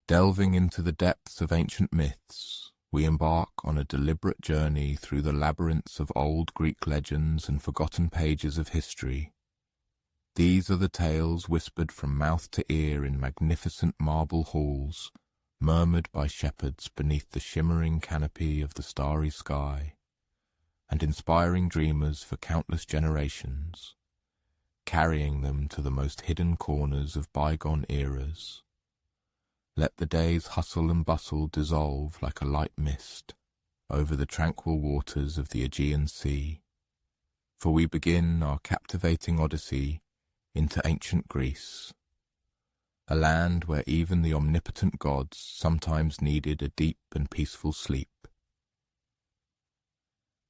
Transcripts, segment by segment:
Delving into the depths of ancient myths, we embark on a deliberate journey through the labyrinths of old Greek legends and forgotten pages of history. These are the tales whispered from mouth to ear in magnificent marble halls, murmured by shepherds beneath the shimmering canopy of the starry sky, and inspiring dreamers for countless generations, carrying them to the most hidden corners of bygone eras. Let the day's hustle and bustle dissolve like a light mist over the tranquil waters of the Aegean Sea, for we begin our captivating odyssey into ancient Greece, a land where even the omnipotent gods sometimes needed a deep and peaceful sleep.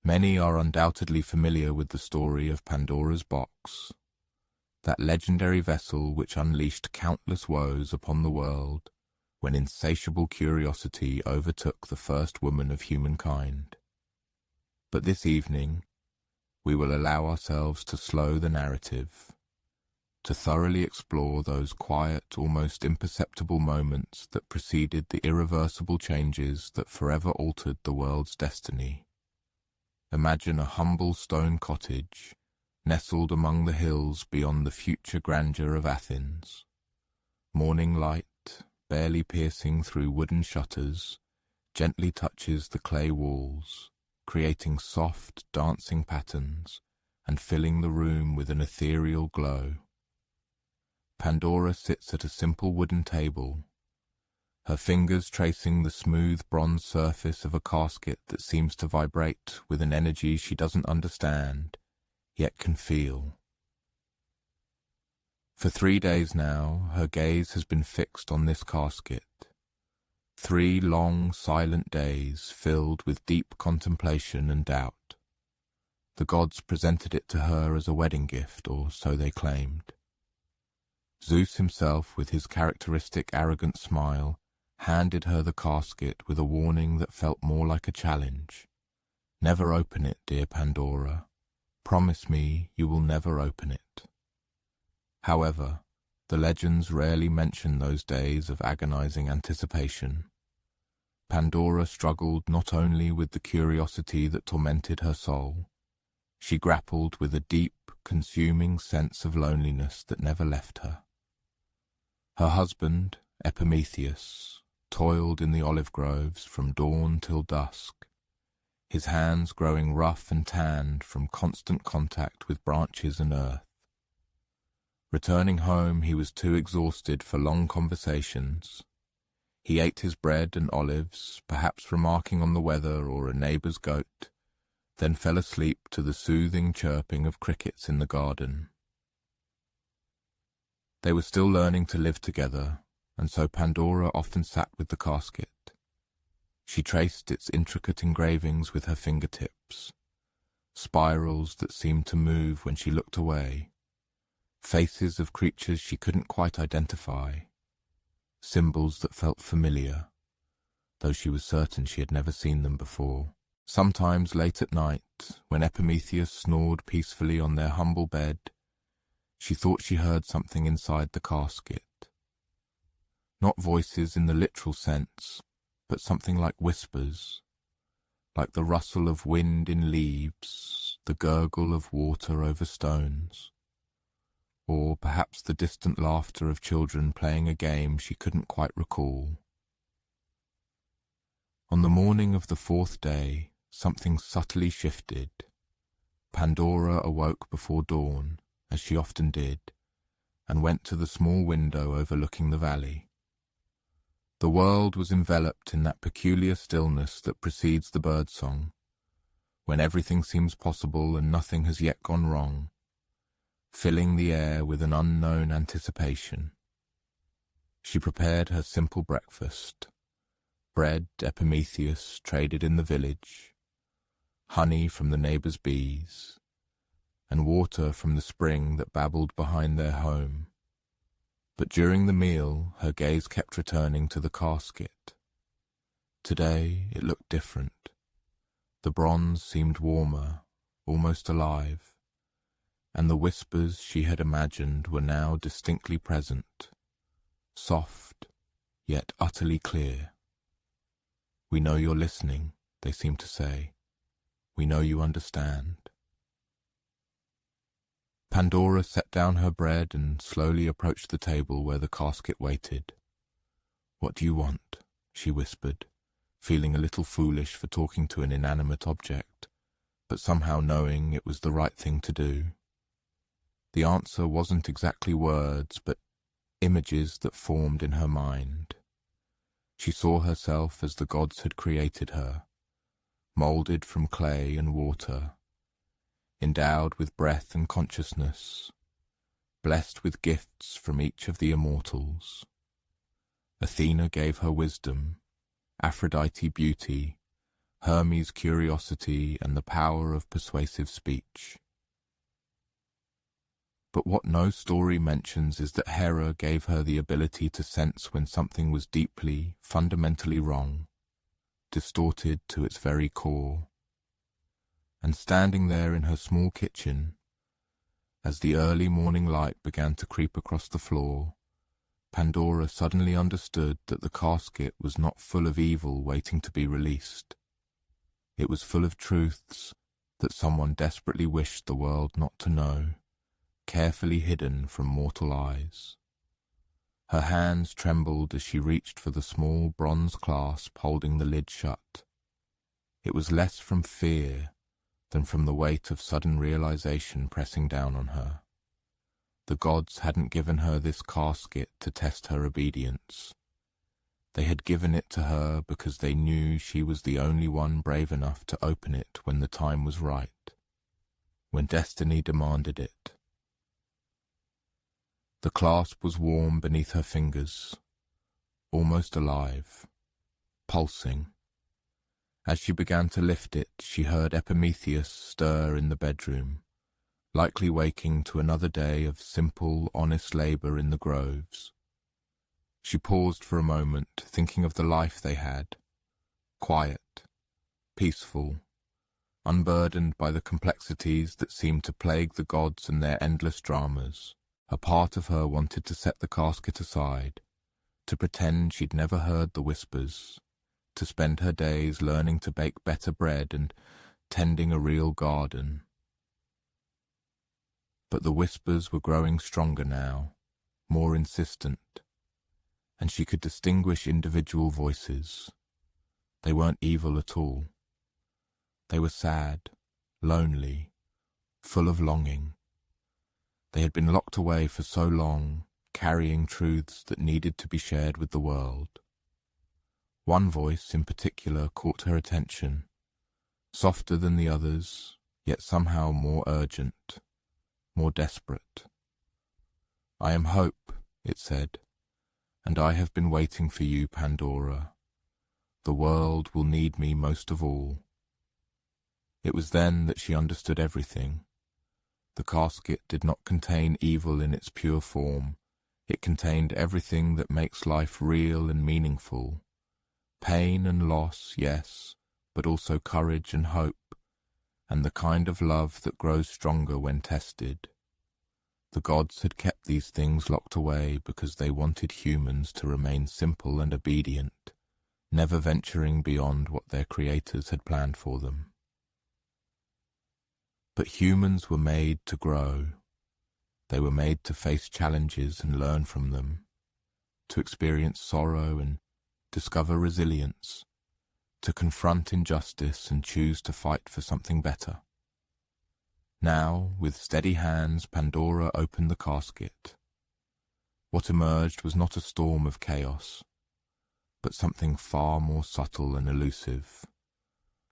Many are undoubtedly familiar with the story of Pandora's box, that legendary vessel which unleashed countless woes upon the world when insatiable curiosity overtook the first woman of humankind. But this evening, we will allow ourselves to slow the narrative, to thoroughly explore those quiet, almost imperceptible moments that preceded the irreversible changes that forever altered the world's destiny. Imagine a humble stone cottage, nestled among the hills beyond the future grandeur of Athens. Morning light, barely piercing through wooden shutters, gently touches the clay walls, creating soft, dancing patterns and filling the room with an ethereal glow. Pandora sits at a simple wooden table, her fingers tracing the smooth bronze surface of a casket that seems to vibrate with an energy she doesn't understand, yet can feel. For 3 days now, her gaze has been fixed on this casket. 3 long, silent days filled with deep contemplation and doubt. The gods presented it to her as a wedding gift, or so they claimed. Zeus himself, with his characteristic arrogant smile, handed her the casket with a warning that felt more like a challenge. Never open it, dear Pandora. Promise me you will never open it. However, the legends rarely mention those days of agonizing anticipation. Pandora struggled not only with the curiosity that tormented her soul, she grappled with a deep, consuming sense of loneliness that never left her. Her husband, Epimetheus, toiled in the olive groves from dawn till dusk, his hands growing rough and tanned from constant contact with branches and earth. Returning home, he was too exhausted for long conversations. He ate his bread and olives, perhaps remarking on the weather or a neighbour's goat, then fell asleep to the soothing chirping of crickets in the garden. They were still learning to live together, and so Pandora often sat with the casket. She traced its intricate engravings with her fingertips, spirals that seemed to move when she looked away, faces of creatures she couldn't quite identify, symbols that felt familiar, though she was certain she had never seen them before. Sometimes late at night, when Epimetheus snored peacefully on their humble bed, she thought she heard something inside the casket. Not voices in the literal sense, but something like whispers, like the rustle of wind in leaves, the gurgle of water over stones, or perhaps the distant laughter of children playing a game she couldn't quite recall. On the morning of the 4th day, something subtly shifted. Pandora awoke before dawn, as she often did, and went to the small window overlooking the valley. The world was enveloped in that peculiar stillness that precedes the birdsong, when everything seems possible and nothing has yet gone wrong, filling the air with an unknown anticipation. She prepared her simple breakfast: bread Epimetheus traded in the village, honey from the neighbour's bees, and water from the spring that babbled behind their home. But during the meal, her gaze kept returning to the casket. Today it looked different. The bronze seemed warmer, almost alive, and the whispers she had imagined were now distinctly present, soft, yet utterly clear. "We know you're listening," they seemed to say. "We know you understand." Pandora set down her bread and slowly approached the table where the casket waited. "What do you want?" she whispered, feeling a little foolish for talking to an inanimate object, but somehow knowing it was the right thing to do. The answer wasn't exactly words, but images that formed in her mind. She saw herself as the gods had created her, moulded from clay and water, endowed with breath and consciousness, blessed with gifts from each of the immortals. Athena gave her wisdom, Aphrodite beauty, Hermes curiosity, and the power of persuasive speech. But what no story mentions is that Hera gave her the ability to sense when something was deeply, fundamentally wrong, distorted to its very core. And standing there in her small kitchen, as the early morning light began to creep across the floor, Pandora suddenly understood that the casket was not full of evil waiting to be released. It was full of truths that someone desperately wished the world not to know, carefully hidden from mortal eyes. Her hands trembled as she reached for the small bronze clasp holding the lid shut. It was less from fear than from the weight of sudden realization pressing down on her. The gods hadn't given her this casket to test her obedience. They had given it to her because they knew she was the only one brave enough to open it when the time was right, when destiny demanded it. The clasp was warm beneath her fingers, almost alive, pulsing. As she began to lift it, she heard Epimetheus stir in the bedroom, likely waking to another day of simple, honest labour in the groves. She paused for a moment, thinking of the life they had, quiet, peaceful, unburdened by the complexities that seemed to plague the gods and their endless dramas. A part of her wanted to set the casket aside, to pretend she'd never heard the whispers, to spend her days learning to bake better bread and tending a real garden. But the whispers were growing stronger now, more insistent, and she could distinguish individual voices. They weren't evil at all. They were sad, lonely, full of longing. They had been locked away for so long, carrying truths that needed to be shared with the world. One voice in particular caught her attention, softer than the others, yet somehow more urgent, more desperate. "I am hope," it said, "and I have been waiting for you, Pandora. The world will need me most of all." It was then that she understood everything. The casket did not contain evil in its pure form. It contained everything that makes life real and meaningful. Pain and loss, yes, but also courage and hope, and the kind of love that grows stronger when tested. The gods had kept these things locked away because they wanted humans to remain simple and obedient, never venturing beyond what their creators had planned for them. But humans were made to grow. They were made to face challenges and learn from them, to experience sorrow and discover resilience, to confront injustice and choose to fight for something better. Now, with steady hands, Pandora opened the casket. What emerged was not a storm of chaos, but something far more subtle and elusive,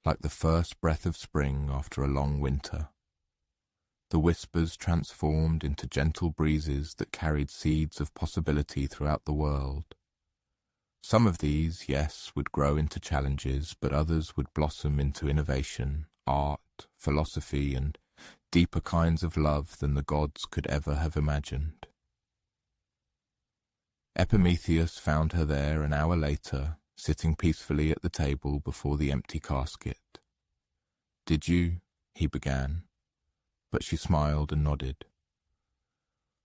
like the first breath of spring after a long winter. The whispers transformed into gentle breezes that carried seeds of possibility throughout the world. Some of these, yes, would grow into challenges, but others would blossom into innovation, art, philosophy, and deeper kinds of love than the gods could ever have imagined. Epimetheus found her there an hour later, sitting peacefully at the table before the empty casket. "Did you?" he began, but she smiled and nodded.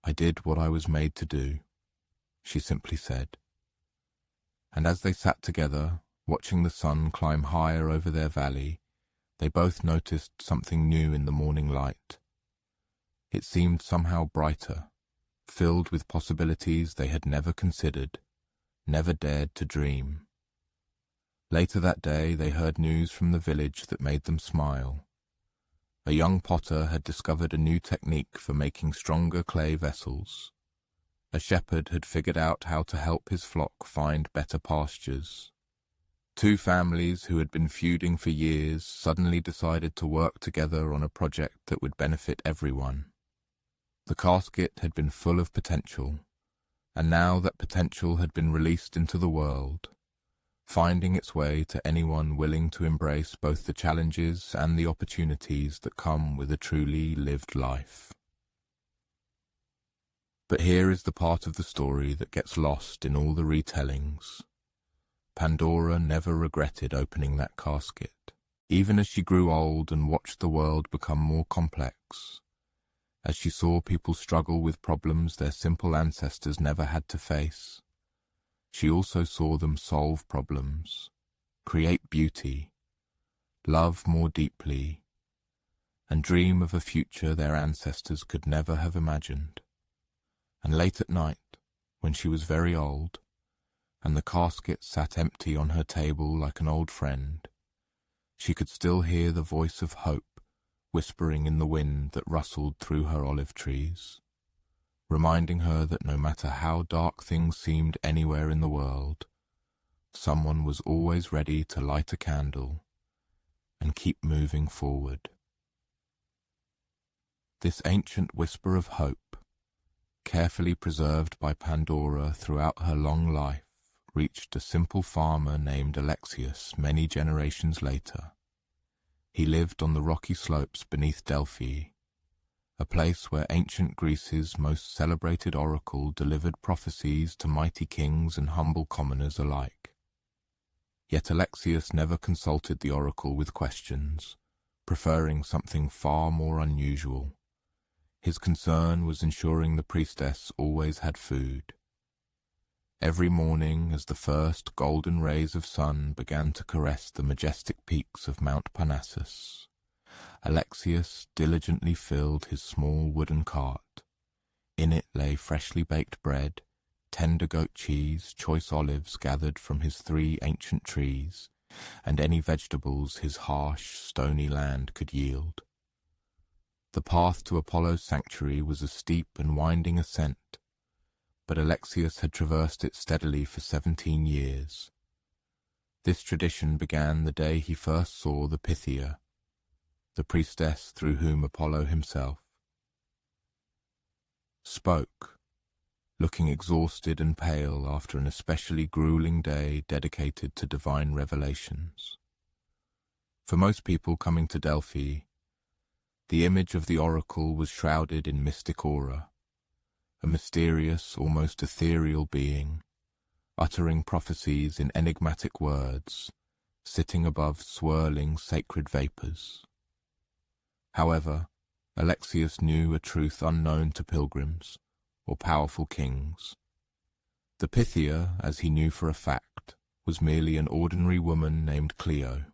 "I did what I was made to do," she simply said. And as they sat together, watching the sun climb higher over their valley, they both noticed something new in the morning light. It seemed somehow brighter, filled with possibilities they had never considered, never dared to dream. Later that day they heard news from the village that made them smile. A young potter had discovered a new technique for making stronger clay vessels. A shepherd had figured out how to help his flock find better pastures. Two families who had been feuding for years suddenly decided to work together on a project that would benefit everyone. The casket had been full of potential, and now that potential had been released into the world, finding its way to anyone willing to embrace both the challenges and the opportunities that come with a truly lived life. But here is the part of the story that gets lost in all the retellings. Pandora never regretted opening that casket. Even as she grew old and watched the world become more complex, as she saw people struggle with problems their simple ancestors never had to face, she also saw them solve problems, create beauty, love more deeply, and dream of a future their ancestors could never have imagined. And late at night, when she was very old, and the casket sat empty on her table like an old friend, she could still hear the voice of hope whispering in the wind that rustled through her olive trees, reminding her that no matter how dark things seemed anywhere in the world, someone was always ready to light a candle and keep moving forward. This ancient whisper of hope, carefully preserved by Pandora throughout her long life, reached a simple farmer named Alexius many generations later. He lived on the rocky slopes beneath Delphi, a place where ancient Greece's most celebrated oracle delivered prophecies to mighty kings and humble commoners alike. Yet Alexius never consulted the oracle with questions, preferring something far more unusual. His concern was ensuring the priestess always had food. Every morning, as the first golden rays of sun began to caress the majestic peaks of Mount Parnassus, Alexius diligently filled his small wooden cart. In it lay freshly baked bread, tender goat cheese, choice olives gathered from his 3 ancient trees, and any vegetables his harsh, stony land could yield. The path to Apollo's sanctuary was a steep and winding ascent, but Alexius had traversed it steadily for 17 years. This tradition began the day he first saw the Pythia, the priestess through whom Apollo himself spoke, looking exhausted and pale after an especially grueling day dedicated to divine revelations. For most people coming to Delphi, the image of the oracle was shrouded in mystic aura, a mysterious, almost ethereal being, uttering prophecies in enigmatic words, sitting above swirling sacred vapors. However, Alexius knew a truth unknown to pilgrims or powerful kings. The Pythia, as he knew for a fact, was merely an ordinary woman named Clio.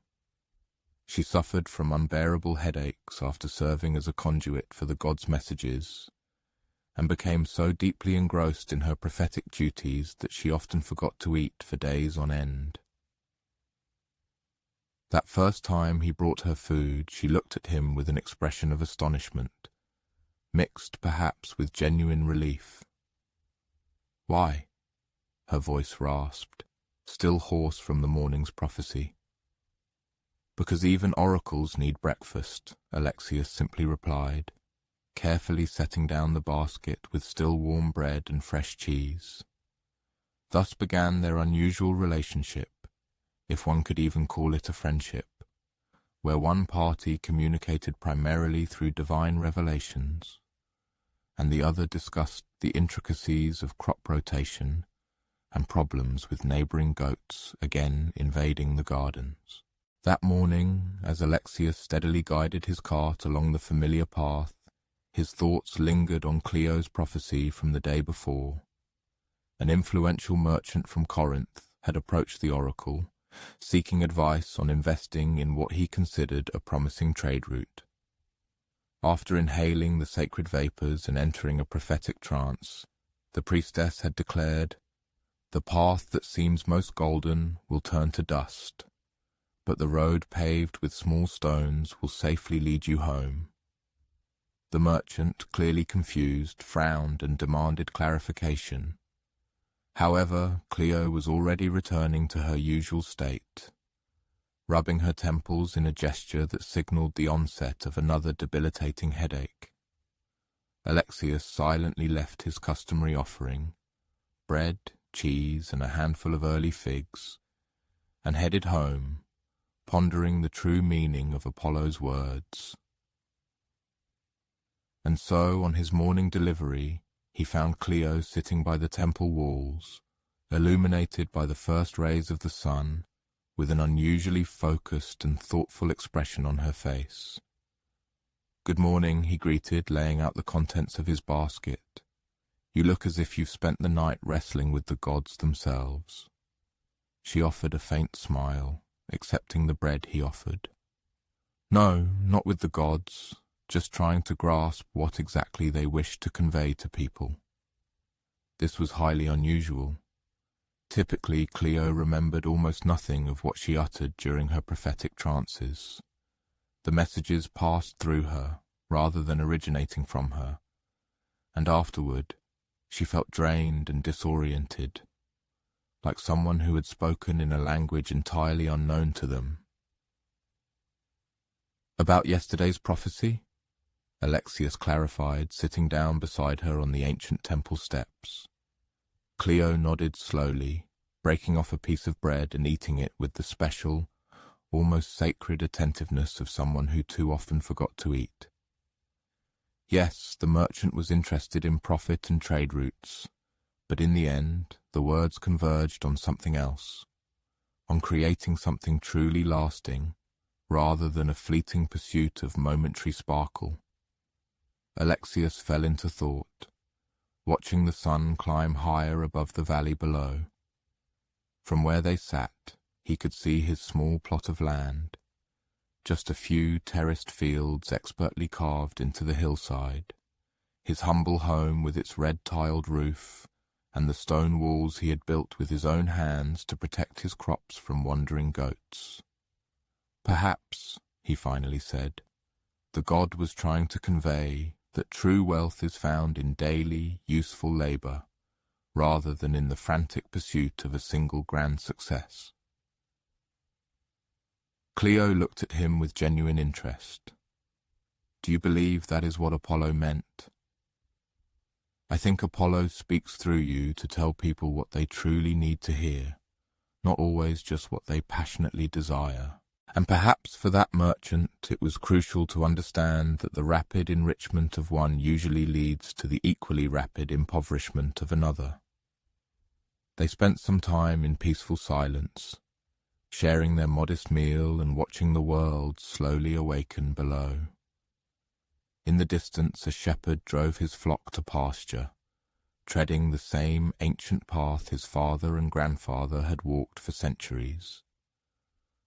She suffered from unbearable headaches after serving as a conduit for the gods' messages, and became so deeply engrossed in her prophetic duties that she often forgot to eat for days on end. That first time he brought her food, she looked at him with an expression of astonishment, mixed perhaps with genuine relief. "Why?" her voice rasped, still hoarse from the morning's prophecy. "Because even oracles need breakfast," Alexius simply replied, carefully setting down the basket with still warm bread and fresh cheese. Thus began their unusual relationship, if one could even call it a friendship, where one party communicated primarily through divine revelations, and the other discussed the intricacies of crop rotation and problems with neighboring goats again invading the gardens. That morning, as Alexius steadily guided his cart along the familiar path, his thoughts lingered on Clio's prophecy from the day before. An influential merchant from Corinth, had approached the oracle, seeking advice on investing in what he considered a promising trade route. After inhaling the sacred vapors and entering a prophetic trance, the priestess had declared, "The path that seems most golden will turn to dust, but the road paved with small stones will safely lead you home." The merchant, clearly confused, frowned and demanded clarification. However, Cleo was already returning to her usual state, rubbing her temples in a gesture that signaled the onset of another debilitating headache. Alexius silently left his customary offering, bread, cheese, and a handful of early figs, and headed home, pondering the true meaning of Apollo's words. And so, on his morning delivery, he found Cleo sitting by the temple walls, illuminated by the first rays of the sun, with an unusually focused and thoughtful expression on her face. "Good morning," he greeted, laying out the contents of his basket. "You look as if you've spent the night wrestling with the gods themselves." She offered a faint smile, accepting the bread he offered. "No, not with the gods. Just trying to grasp what exactly they wished to convey to people." This was highly unusual. Typically, Cleo remembered almost nothing of what she uttered during her prophetic trances. The messages passed through her, rather than originating from her, and afterward, she felt drained and disoriented, like someone who had spoken in a language entirely unknown to them. "About yesterday's prophecy?" Alexius clarified, sitting down beside her on the ancient temple steps. Cleo nodded slowly, breaking off a piece of bread and eating it with the special, almost sacred attentiveness of someone who too often forgot to eat. Yes, the merchant was interested in profit and trade routes, but in the end, the words converged on something else, on creating something truly lasting, rather than a fleeting pursuit of momentary sparkle. Alexius fell into thought, watching the sun climb higher above the valley below. From where they sat, he could see his small plot of land, just a few terraced fields expertly carved into the hillside, his humble home with its red-tiled roof, and the stone walls he had built with his own hands to protect his crops from wandering goats. "Perhaps," he finally said, "the god was trying to convey that true wealth is found in daily, useful labor, rather than in the frantic pursuit of a single grand success." Cleo looked at him with genuine interest. "Do you believe that is what Apollo meant?" "I think Apollo speaks through you to tell people what they truly need to hear, not always just what they passionately desire. And perhaps for that merchant it was crucial to understand that the rapid enrichment of one usually leads to the equally rapid impoverishment of another." They spent some time in peaceful silence, sharing their modest meal and watching the world slowly awaken below. In the distance, a shepherd drove his flock to pasture, treading the same ancient path his father and grandfather had walked for centuries.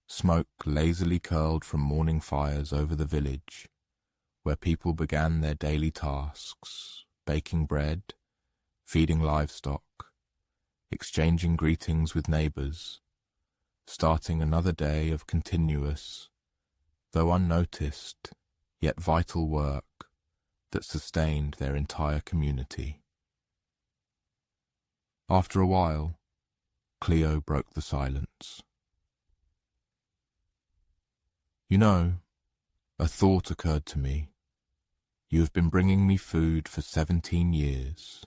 Smoke lazily curled from morning fires over the village, where people began their daily tasks, baking bread, feeding livestock, exchanging greetings with neighbors, starting another day of continuous, though unnoticed, yet vital work that sustained their entire community. After a while, Cleo broke the silence. "You know, a thought occurred to me. You have been bringing me food for 17 years.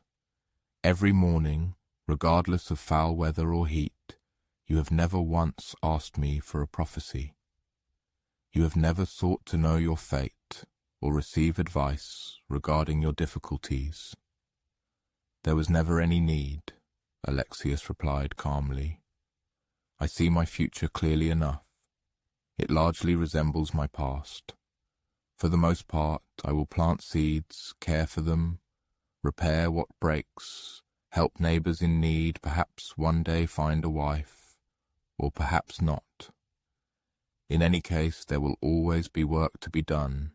Every morning, regardless of foul weather or heat, you have never once asked me for a prophecy. You have never sought to know your fate or receive advice regarding your difficulties." "There was never any need," Alexius replied calmly. "I see my future clearly enough. It largely resembles my past. For the most part, I will plant seeds, care for them, repair what breaks, help neighbours in need, perhaps one day find a wife, or perhaps not. In any case, there will always be work to be done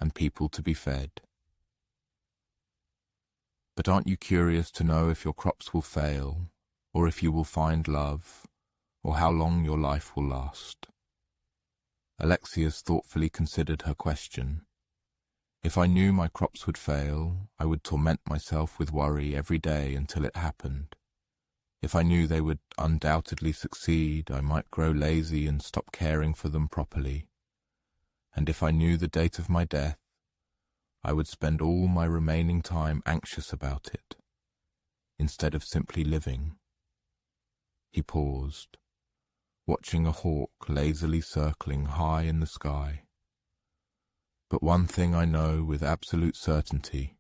and people to be fed. But aren't you curious to know if your crops will fail, or if you will find love, or how long your life will last? Alexius thoughtfully considered her question. If I knew my crops would fail, I would torment myself with worry every day until it happened. If I knew they would undoubtedly succeed, I might grow lazy and stop caring for them properly. And if I knew the date of my death, I would spend all my remaining time anxious about it, instead of simply living. He paused, watching a hawk lazily circling high in the sky. But one thing I know with absolute certainty.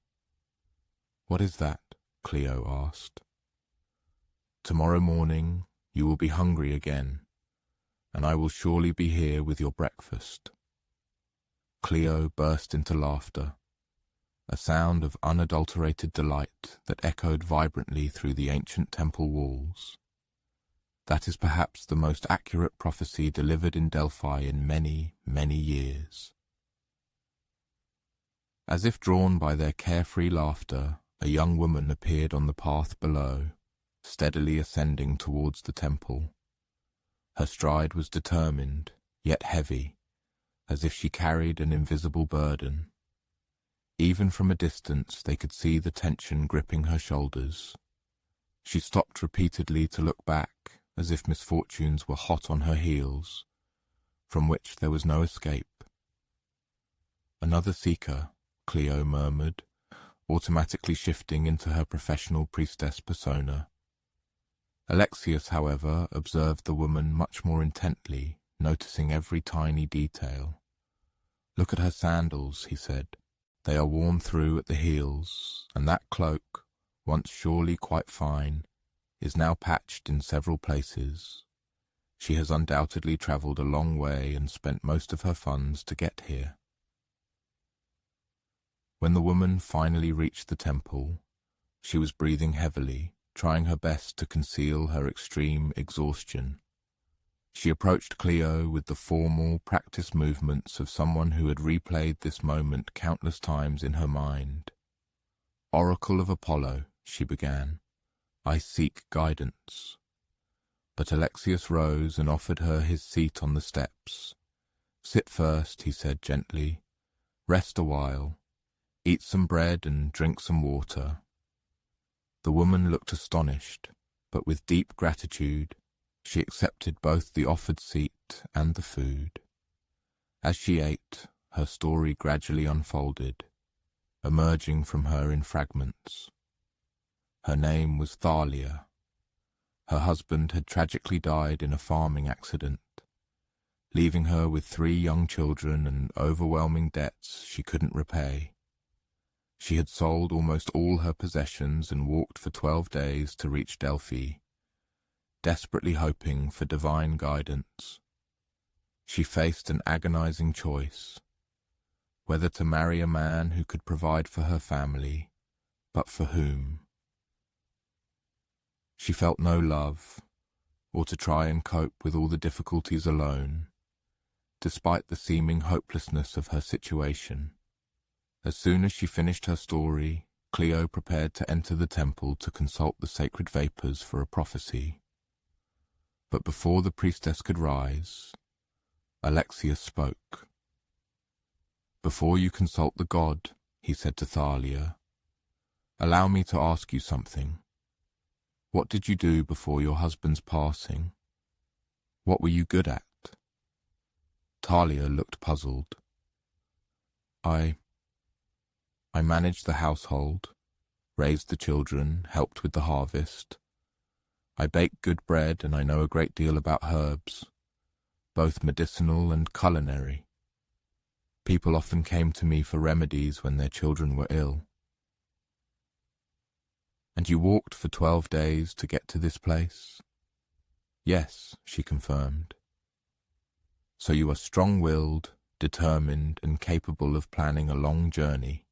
What is that? Cleo asked. Tomorrow morning you will be hungry again, and I will surely be here with your breakfast. Cleo burst into laughter, a sound of unadulterated delight that echoed vibrantly through the ancient temple walls. That is perhaps the most accurate prophecy delivered in Delphi in many, many years. As if drawn by their carefree laughter, a young woman appeared on the path below, steadily ascending towards the temple. Her stride was determined, yet heavy, as if she carried an invisible burden. Even from a distance they could see the tension gripping her shoulders. She stopped repeatedly to look back, as if misfortunes were hot on her heels, from which there was no escape. Another seeker, Cleo murmured, automatically shifting into her professional priestess persona. Alexius, however, observed the woman much more intently, noticing every tiny detail. Look at her sandals, he said. They are worn through at the heels, and that cloak, once surely quite fine, is now patched in several places. She has undoubtedly travelled a long way and spent most of her funds to get here. When the woman finally reached the temple, she was breathing heavily, trying her best to conceal her extreme exhaustion. She approached Cleo with the formal, practiced movements of someone who had replayed this moment countless times in her mind. "Oracle of Apollo," she began, "I seek guidance." But Alexius rose and offered her his seat on the steps. "Sit first," he said gently. "Rest a while. Eat some bread and drink some water." The woman looked astonished, but with deep gratitude, she accepted both the offered seat and the food. As she ate, her story gradually unfolded, emerging from her in fragments. Her name was Thalia. Her husband had tragically died in a farming accident, leaving her with 3 young children and overwhelming debts she couldn't repay. She had sold almost all her possessions and walked for 12 days to reach Delphi, desperately hoping for divine guidance. She faced an agonizing choice, whether to marry a man who could provide for her family, but for whom? She felt no love, or to try and cope with all the difficulties alone, despite the seeming hopelessness of her situation. As soon as she finished her story, Cleo prepared to enter the temple to consult the sacred vapors for a prophecy. But before the priestess could rise, Alexius spoke. "Before you consult the god," he said to Thalia, "allow me to ask you something. What did you do before your husband's passing? What were you good at?" Thalia looked puzzled. I managed the household, raised the children, helped with the harvest. I bake good bread and I know a great deal about herbs, both medicinal and culinary. People often came to me for remedies when their children were ill. "And you walked for 12 days to get to this place?" "Yes," she confirmed. "So you are strong-willed, determined, and capable of planning a long journey.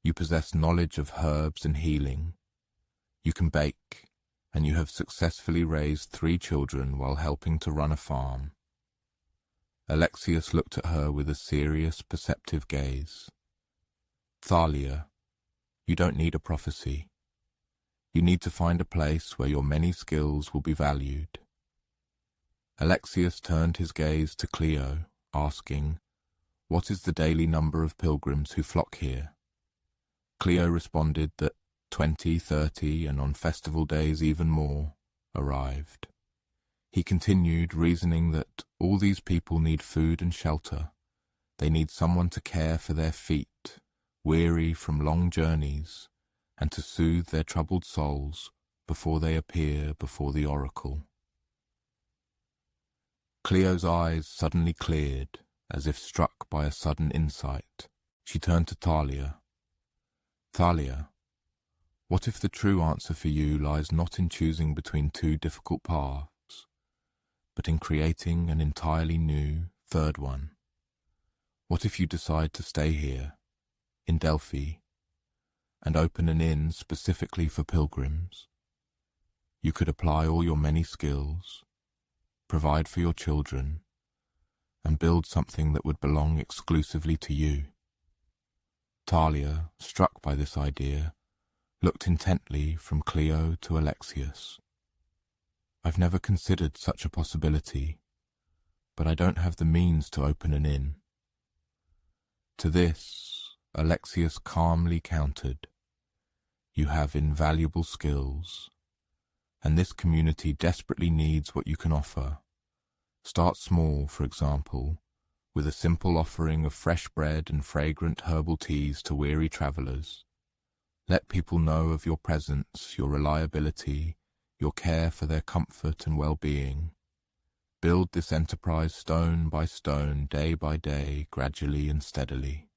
You possess knowledge of herbs and healing. You can bake, and you have successfully raised 3 children while helping to run a farm. Alexius looked at her with a serious, perceptive gaze. Thalia, you don't need a prophecy. You need to find a place where your many skills will be valued. Alexius turned his gaze to Cleo, asking, "What is the daily number of pilgrims who flock here?" Cleo responded that 20, 30, and on festival days even more, arrived. He continued, reasoning that all these people need food and shelter. They need someone to care for their feet, weary from long journeys, and to soothe their troubled souls before they appear before the oracle. Cleo's eyes suddenly cleared, as if struck by a sudden insight. She turned to Thalia. "Thalia, what if the true answer for you lies not in choosing between 2 difficult paths, but in creating an entirely new, 3rd one? What if you decide to stay here, in Delphi, and open an inn specifically for pilgrims? You could apply all your many skills, provide for your children, and build something that would belong exclusively to you." Thalia, struck by this idea, looked intently from Cleo to Alexius. "I've never considered such a possibility, but I don't have the means to open an inn." To this, Alexius calmly countered, "You have invaluable skills, and this community desperately needs what you can offer. Start small, for example, with a simple offering of fresh bread and fragrant herbal teas to weary travelers. Let people know of your presence, your reliability, your care for their comfort and well-being. Build this enterprise stone by stone, day by day, gradually and steadily."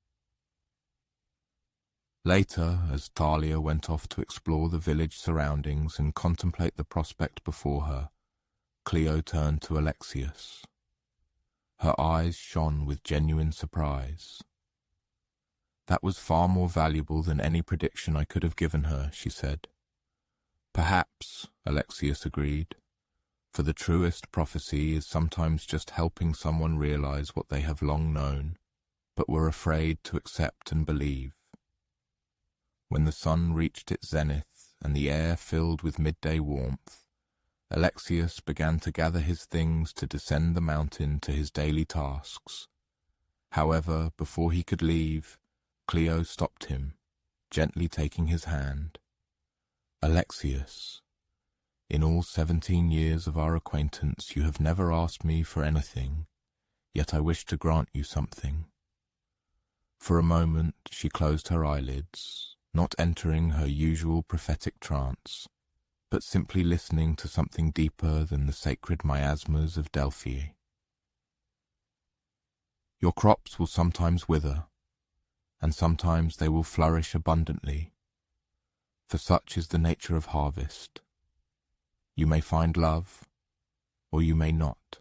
Later, as Thalia went off to explore the village surroundings and contemplate the prospect before her, Cleo turned to Alexius. Her eyes shone with genuine surprise. "That was far more valuable than any prediction I could have given her," she said. "Perhaps," Alexius agreed, "for the truest prophecy is sometimes just helping someone realize what they have long known, but were afraid to accept and believe." When the sun reached its zenith and the air filled with midday warmth, Alexius began to gather his things to descend the mountain to his daily tasks. However, before he could leave, Cleo stopped him, gently taking his hand. "Alexius, in all 17 years of our acquaintance you have never asked me for anything, yet I wish to grant you something." For a moment she closed her eyelids, not entering her usual prophetic trance, but simply listening to something deeper than the sacred miasmas of Delphi. "Your crops will sometimes wither, and sometimes they will flourish abundantly, for such is the nature of harvest. You may find love, or you may not,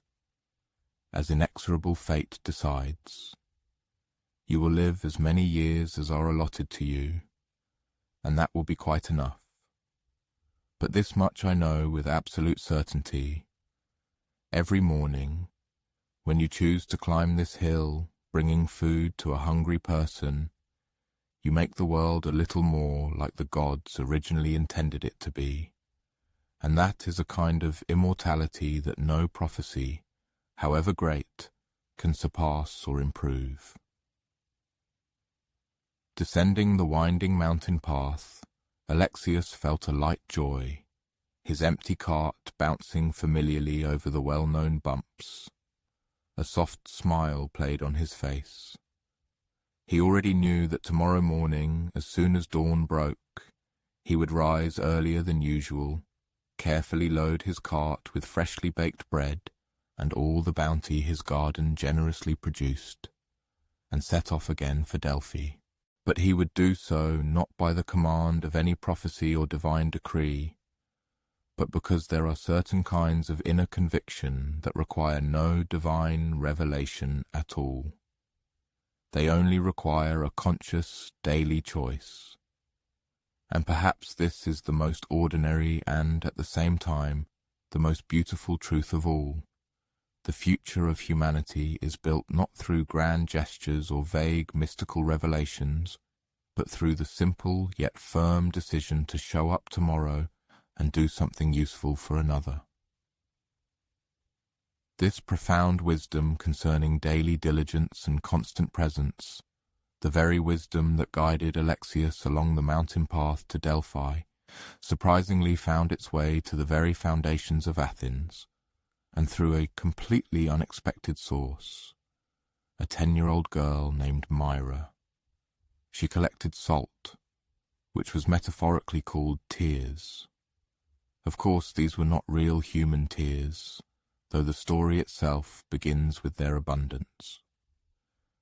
as inexorable fate decides. You will live as many years as are allotted to you, and that will be quite enough. But this much I know with absolute certainty. Every morning, when you choose to climb this hill, bringing food to a hungry person, you make the world a little more like the gods originally intended it to be, and that is a kind of immortality that no prophecy, however great, can surpass or improve." Descending the winding mountain path, Alexius felt a light joy, his empty cart bouncing familiarly over the well-known bumps. A soft smile played on his face. He already knew that tomorrow morning, as soon as dawn broke, he would rise earlier than usual, carefully load his cart with freshly baked bread and all the bounty his garden generously produced, and set off again for Delphi. But he would do so not by the command of any prophecy or divine decree, but because there are certain kinds of inner conviction that require no divine revelation at all. They only require a conscious daily choice. And perhaps this is the most ordinary and, at the same time, the most beautiful truth of all. The future of humanity is built not through grand gestures or vague mystical revelations, but through the simple yet firm decision to show up tomorrow and do something useful for another. This profound wisdom concerning daily diligence and constant presence, the very wisdom that guided Alexius along the mountain path to Delphi, surprisingly found its way to the very foundations of Athens, and through a completely unexpected source, a 10-year-old girl named Myra. She collected salt, which was metaphorically called tears. Of course, these were not real human tears, though the story itself begins with their abundance.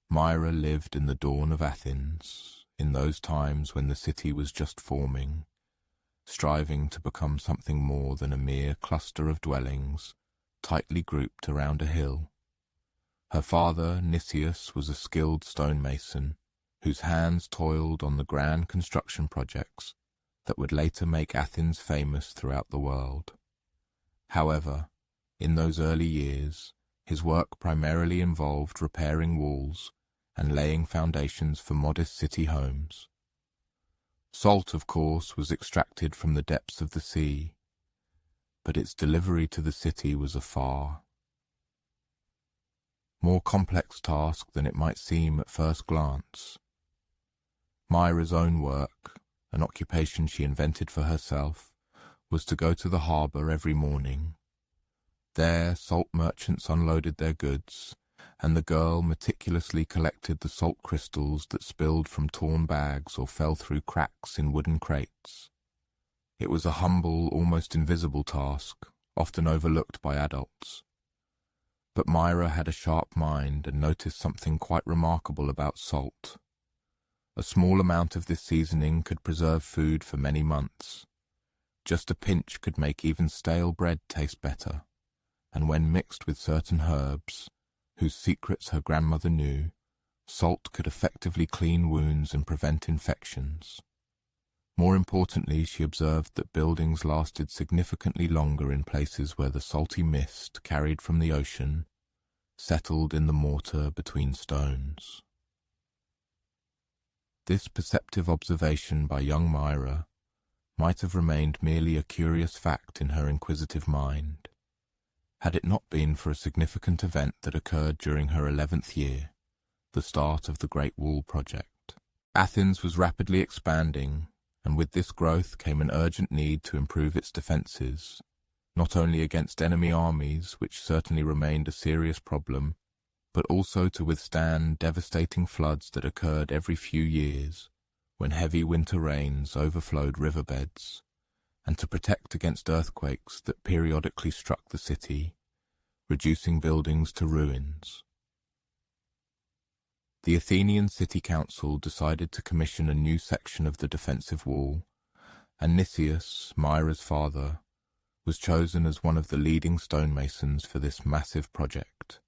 Myra lived in the dawn of Athens, in those times when the city was just forming, striving to become something more than a mere cluster of dwellings tightly grouped around a hill. Her father, Nicias, was a skilled stonemason, whose hands toiled on the grand construction projects that would later make Athens famous throughout the world. However, in those early years, his work primarily involved repairing walls and laying foundations for modest city homes. Salt, of course, was extracted from the depths of the sea, but its delivery to the city was a far more complex task than it might seem at first glance. Myra's own work, an occupation she invented for herself, was to go to the harbour every morning. There, salt merchants unloaded their goods, and the girl meticulously collected the salt crystals that spilled from torn bags or fell through cracks in wooden crates. It was a humble, almost invisible task, often overlooked by adults. But Myra had a sharp mind and noticed something quite remarkable about salt. A small amount of this seasoning could preserve food for many months. Just a pinch could make even stale bread taste better, and when mixed with certain herbs, whose secrets her grandmother knew, salt could effectively clean wounds and prevent infections. More importantly, she observed that buildings lasted significantly longer in places where the salty mist carried from the ocean settled in the mortar between stones. This perceptive observation by young Myra might have remained merely a curious fact in her inquisitive mind, had it not been for a significant event that occurred during her 11th year, the start of the Great Wall project. Athens was rapidly expanding, and with this growth came an urgent need to improve its defences, not only against enemy armies, which certainly remained a serious problem, but also to withstand devastating floods that occurred every few years when heavy winter rains overflowed riverbeds, and to protect against earthquakes that periodically struck the city, reducing buildings to ruins. The Athenian City Council decided to commission a new section of the defensive wall, and Nicias, Myra's father, was chosen as one of the leading stonemasons for this massive project.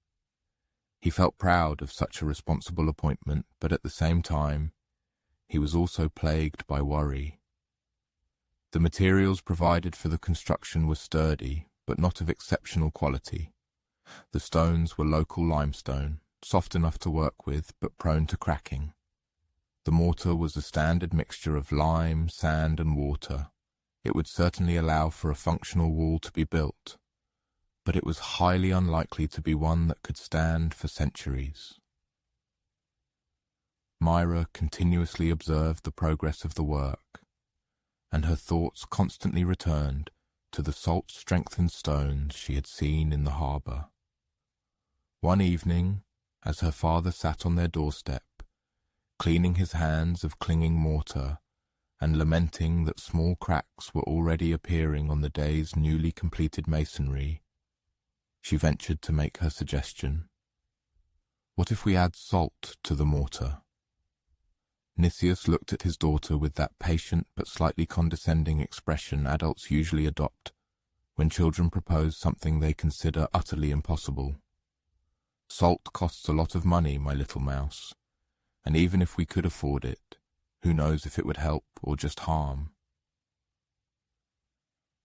He felt proud of such a responsible appointment, but at the same time, he was also plagued by worry. The materials provided for the construction were sturdy, but not of exceptional quality. The stones were local limestone, soft enough to work with, but prone to cracking. The mortar was a standard mixture of lime, sand, and water. It would certainly allow for a functional wall to be built, but it was highly unlikely to be one that could stand for centuries. Myra continuously observed the progress of the work, and her thoughts constantly returned to the salt-strengthened stones she had seen in the harbour. One evening, as her father sat on their doorstep, cleaning his hands of clinging mortar and lamenting that small cracks were already appearing on the day's newly completed masonry, she ventured to make her suggestion. "What if we add salt to the mortar?" Nicias looked at his daughter with that patient but slightly condescending expression adults usually adopt when children propose something they consider utterly impossible. "Salt costs a lot of money, my little mouse, and even if we could afford it, Who knows if it would help or just harm?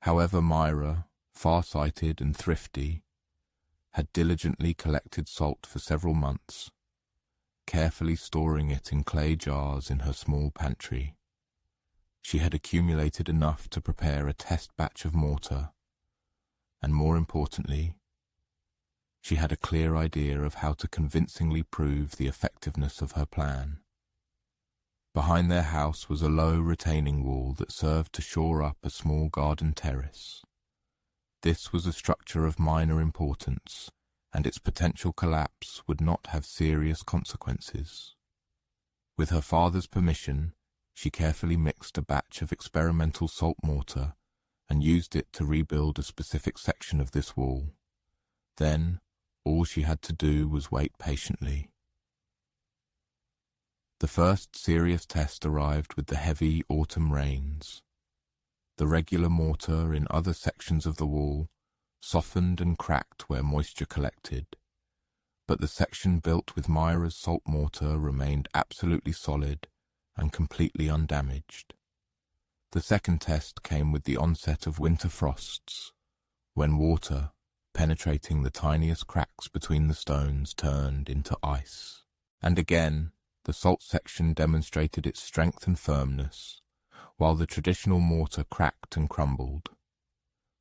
However, Myra, far-sighted and thrifty, had diligently collected salt for several months, carefully storing it in clay jars in her small pantry. She had accumulated enough to prepare a test batch of mortar, and more importantly, she had a clear idea of how to convincingly prove the effectiveness of her plan. Behind their house was a low retaining wall that served to shore up a small garden terrace. This was a structure of minor importance, and its potential collapse would not have serious consequences. With her father's permission, she carefully mixed a batch of experimental salt mortar and used it to rebuild a specific section of this wall. Then, all she had to do was wait patiently. The first serious test arrived with the heavy autumn rains. The regular mortar in other sections of the wall softened and cracked where moisture collected, but the section built with Myra's salt mortar remained absolutely solid and completely undamaged. The second test came with the onset of winter frosts, when water, penetrating the tiniest cracks between the stones, turned into ice. And again, the salt section demonstrated its strength and firmness, while the traditional mortar cracked and crumbled.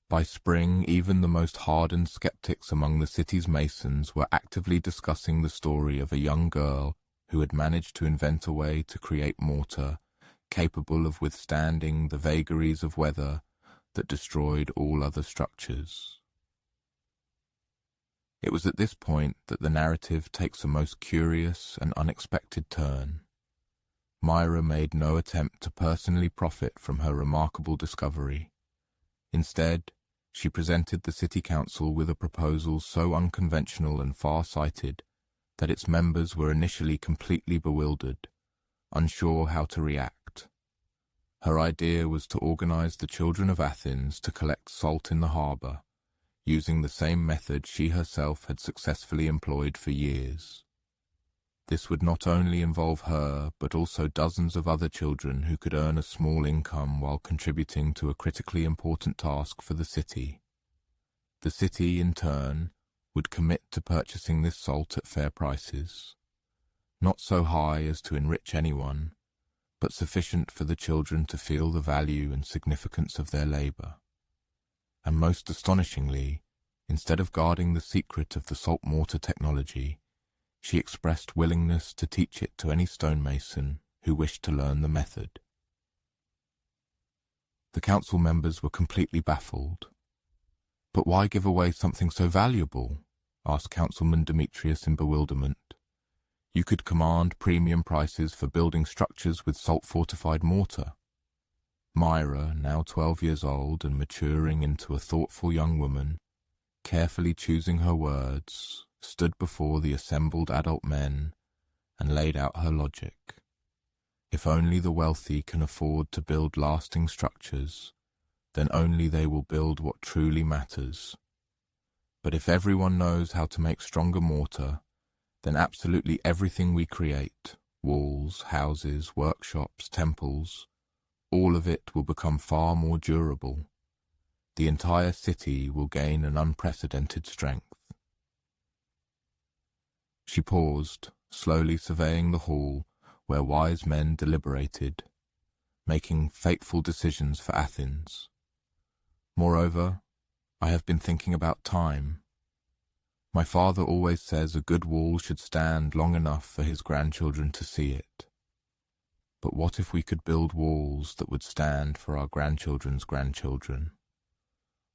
By spring, even the most hardened skeptics among the city's masons were actively discussing the story of a young girl who had managed to invent a way to create mortar capable of withstanding the vagaries of weather that destroyed all other structures. It was at this point that the narrative takes a most curious and unexpected turn. Myra made no attempt to personally profit from her remarkable discovery. Instead, she presented the city council with a proposal so unconventional and far-sighted that its members were initially completely bewildered, unsure how to react. Her idea was to organize the children of Athens to collect salt in the harbor, using the same method she herself had successfully employed for years. This would not only involve her, but also dozens of other children who could earn a small income while contributing to a critically important task for the city. The city, in turn, would commit to purchasing this salt at fair prices, not so high as to enrich anyone, but sufficient for the children to feel the value and significance of their labor. And most astonishingly, instead of guarding the secret of the salt mortar technology, she expressed willingness to teach it to any stonemason who wished to learn the method. The council members were completely baffled. "But why give away something so valuable?" asked Councilman Demetrius in bewilderment. "You could command premium prices for building structures with salt-fortified mortar." Myra, now 12 years old and maturing into a thoughtful young woman, carefully choosing her words, stood before the assembled adult men and laid out her logic. If only the wealthy can afford to build lasting structures, then only they will build what truly matters. But if everyone knows how to make stronger mortar, then absolutely everything we create, walls, houses, workshops, temples, all of it will become far more durable. The entire city will gain an unprecedented strength. She paused, slowly surveying the hall where wise men deliberated, making fateful decisions for Athens. Moreover, I have been thinking about time. My father always says a good wall should stand long enough for his grandchildren to see it. But what if we could build walls that would stand for our grandchildren's grandchildren?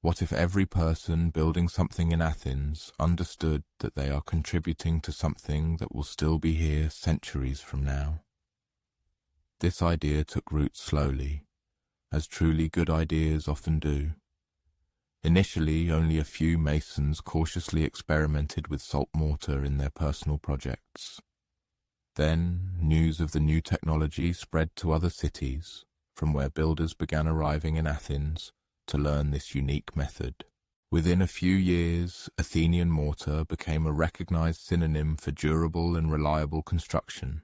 What if every person building something in Athens understood that they are contributing to something that will still be here centuries from now? This idea took root slowly, as truly good ideas often do. Initially, only a few masons cautiously experimented with salt mortar in their personal projects. Then, news of the new technology spread to other cities, from where builders began arriving in Athens to learn this unique method. Within a few years, Athenian mortar became a recognized synonym for durable and reliable construction.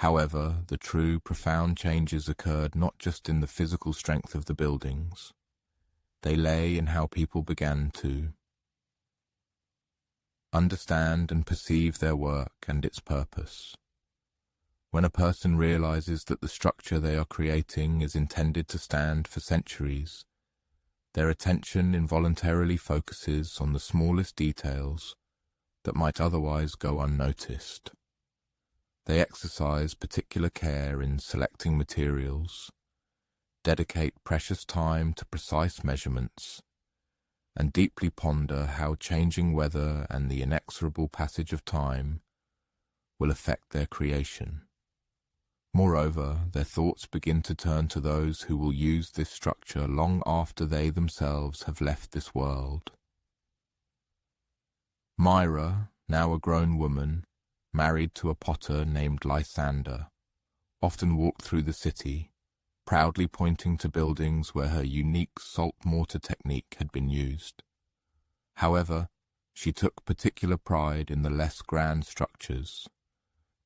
However, the true, profound changes occurred not just in the physical strength of the buildings. They lay in how people began to understand and perceive their work and its purpose. When a person realizes that the structure they are creating is intended to stand for centuries, their attention involuntarily focuses on the smallest details that might otherwise go unnoticed. They exercise particular care in selecting materials, dedicate precious time to precise measurements, and deeply ponder how changing weather and the inexorable passage of time will affect their creation. Moreover, their thoughts begin to turn to those who will use this structure long after they themselves have left this world. Myra, now a grown woman, married to a potter named Lysander, often walked through the city, proudly pointing to buildings where her unique salt mortar technique had been used. However, she took particular pride in the less grand structures,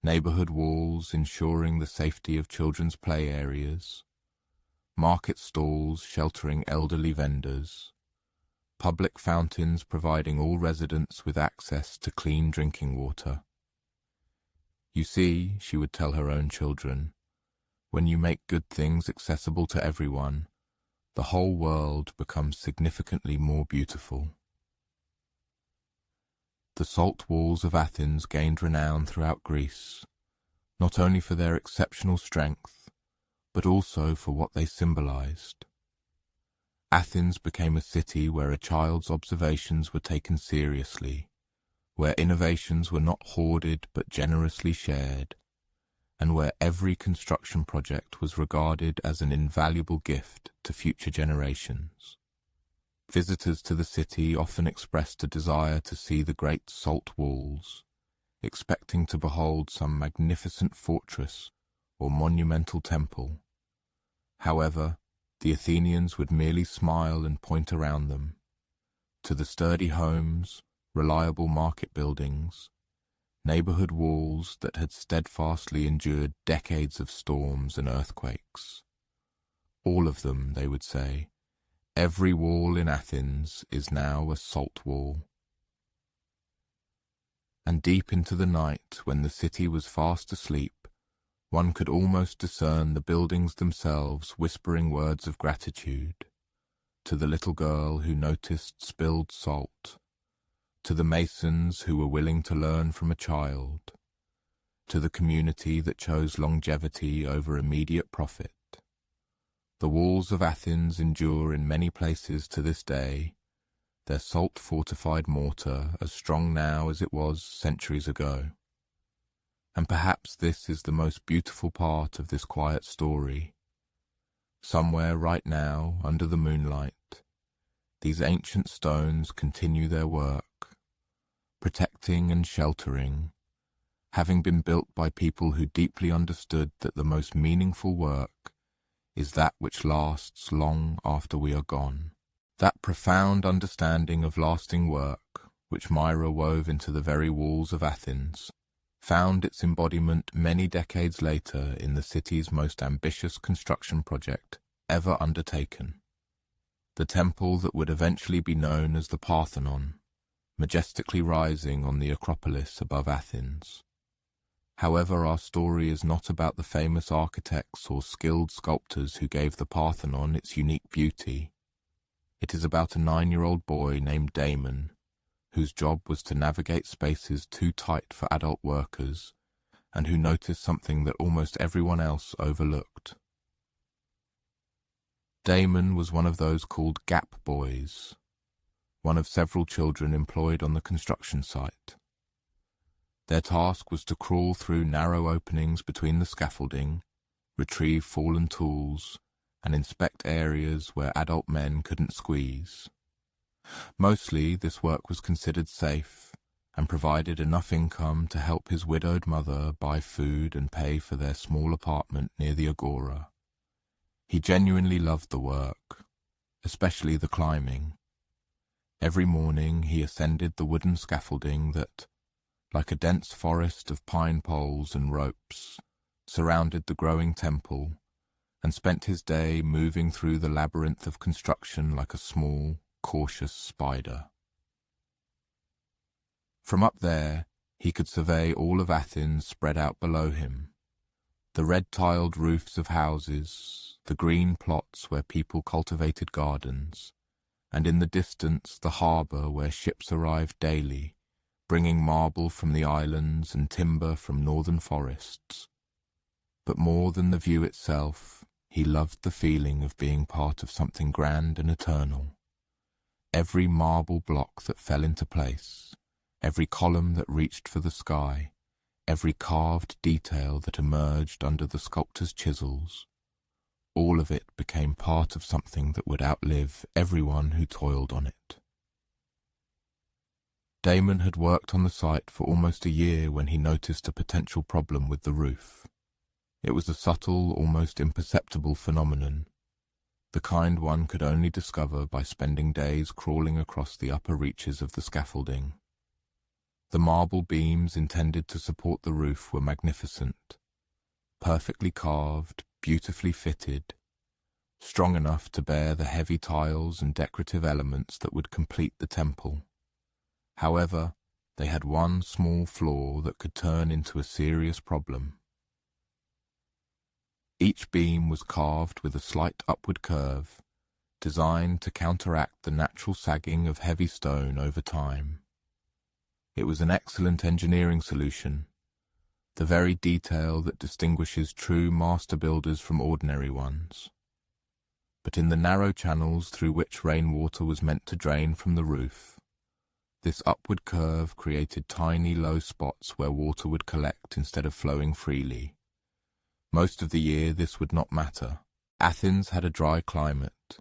neighborhood walls ensuring the safety of children's play areas, market stalls sheltering elderly vendors, public fountains providing all residents with access to clean drinking water. You see, she would tell her own children, when you make good things accessible to everyone, the whole world becomes significantly more beautiful. The salt walls of Athens gained renown throughout Greece, not only for their exceptional strength, but also for what they symbolized. Athens became a city where a child's observations were taken seriously, where innovations were not hoarded but generously shared, and where every construction project was regarded as an invaluable gift to future generations. Visitors to the city often expressed a desire to see the great salt walls, expecting to behold some magnificent fortress or monumental temple. However, the Athenians would merely smile and point around them, to the sturdy homes, reliable market buildings, neighborhood walls that had steadfastly endured decades of storms and earthquakes. All of them, they would say, every wall in Athens is now a salt wall. And deep into the night, when the city was fast asleep, one could almost discern the buildings themselves whispering words of gratitude to the little girl who noticed spilled salt, to the masons who were willing to learn from a child, to the community that chose longevity over immediate profit. The walls of Athens endure in many places to this day, their salt-fortified mortar as strong now as it was centuries ago. And perhaps this is the most beautiful part of this quiet story. Somewhere right now, under the moonlight, these ancient stones continue their work, protecting and sheltering, having been built by people who deeply understood that the most meaningful work is that which lasts long after we are gone. That profound understanding of lasting work, which Myra wove into the very walls of Athens, found its embodiment many decades later in the city's most ambitious construction project ever undertaken, the temple that would eventually be known as the Parthenon, majestically rising on the Acropolis above Athens. However, our story is not about the famous architects or skilled sculptors who gave the Parthenon its unique beauty. It is about a 9-year-old boy named Damon, whose job was to navigate spaces too tight for adult workers, and who noticed something that almost everyone else overlooked. Damon was one of those called gap boys, one of several children employed on the construction site. Their task was to crawl through narrow openings between the scaffolding, retrieve fallen tools, and inspect areas where adult men couldn't squeeze. Mostly, this work was considered safe and provided enough income to help his widowed mother buy food and pay for their small apartment near the Agora. He genuinely loved the work, especially the climbing. Every morning he ascended the wooden scaffolding that, like a dense forest of pine poles and ropes, surrounded the growing temple, and spent his day moving through the labyrinth of construction like a small, cautious spider. From up there, he could survey all of Athens spread out below him. The red-tiled roofs of houses, the green plots where people cultivated gardens, and in the distance the harbour where ships arrived daily, bringing marble from the islands and timber from northern forests. But more than the view itself, he loved the feeling of being part of something grand and eternal. Every marble block that fell into place, every column that reached for the sky, every carved detail that emerged under the sculptor's chisels, all of it became part of something that would outlive everyone who toiled on it. Damon had worked on the site for almost a year when he noticed a potential problem with the roof. It was a subtle, almost imperceptible phenomenon, the kind one could only discover by spending days crawling across the upper reaches of the scaffolding. The marble beams intended to support the roof were magnificent, perfectly carved, beautifully fitted, strong enough to bear the heavy tiles and decorative elements that would complete the temple. However, they had one small flaw that could turn into a serious problem. Each beam was carved with a slight upward curve, designed to counteract the natural sagging of heavy stone over time. It was an excellent engineering solution, the very detail that distinguishes true master builders from ordinary ones. But in the narrow channels through which rainwater was meant to drain from the roof, this upward curve created tiny low spots where water would collect instead of flowing freely. Most of the year this would not matter. Athens had a dry climate,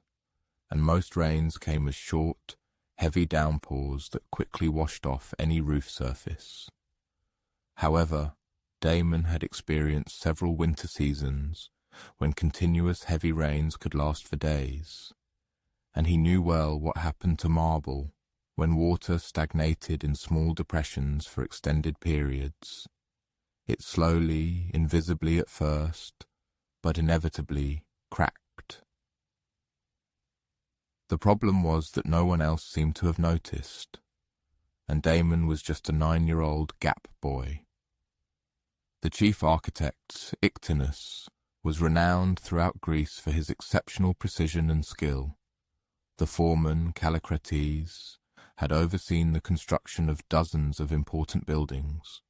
and most rains came as short, heavy downpours that quickly washed off any roof surface. However, Damon had experienced several winter seasons when continuous heavy rains could last for days, and he knew well what happened to marble when water stagnated in small depressions for extended periods. It slowly, invisibly at first, but inevitably cracked. The problem was that no one else seemed to have noticed, and Damon was just a 9-year-old gap boy. The chief architect, Ictinus, was renowned throughout Greece for his exceptional precision and skill. The foreman, Callicrates, had overseen the construction of dozens of important buildings.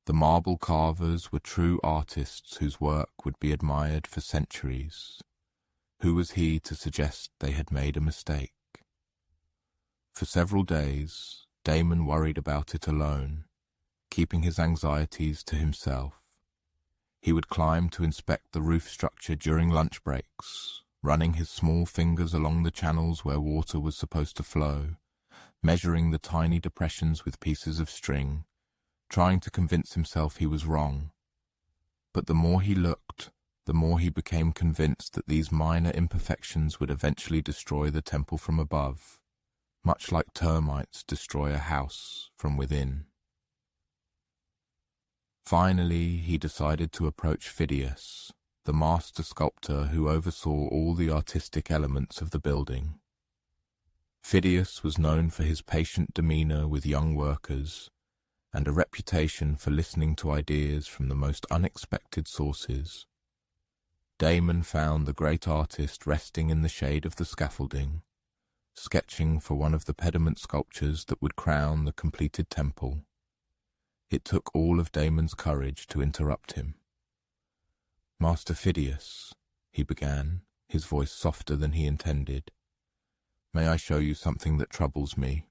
The marble carvers were true artists whose work would be admired for centuries. Who was he to suggest they had made a mistake? For several days, Damon worried about it alone, keeping his anxieties to himself. He would climb to inspect the roof structure during lunch breaks, running his small fingers along the channels where water was supposed to flow, measuring the tiny depressions with pieces of string, trying to convince himself he was wrong. But the more he looked, the more he became convinced that these minor imperfections would eventually destroy the temple from above, much like termites destroy a house from within. Finally, he decided to approach Phidias, the master sculptor who oversaw all the artistic elements of the building. Phidias was known for his patient demeanor with young workers and a reputation for listening to ideas from the most unexpected sources. Damon found the great artist resting in the shade of the scaffolding, sketching for one of the pediment sculptures that would crown the completed temple. It took all of Damon's courage to interrupt him. "Master Phidias," he began, his voice softer than he intended, "may I show you something that troubles me?"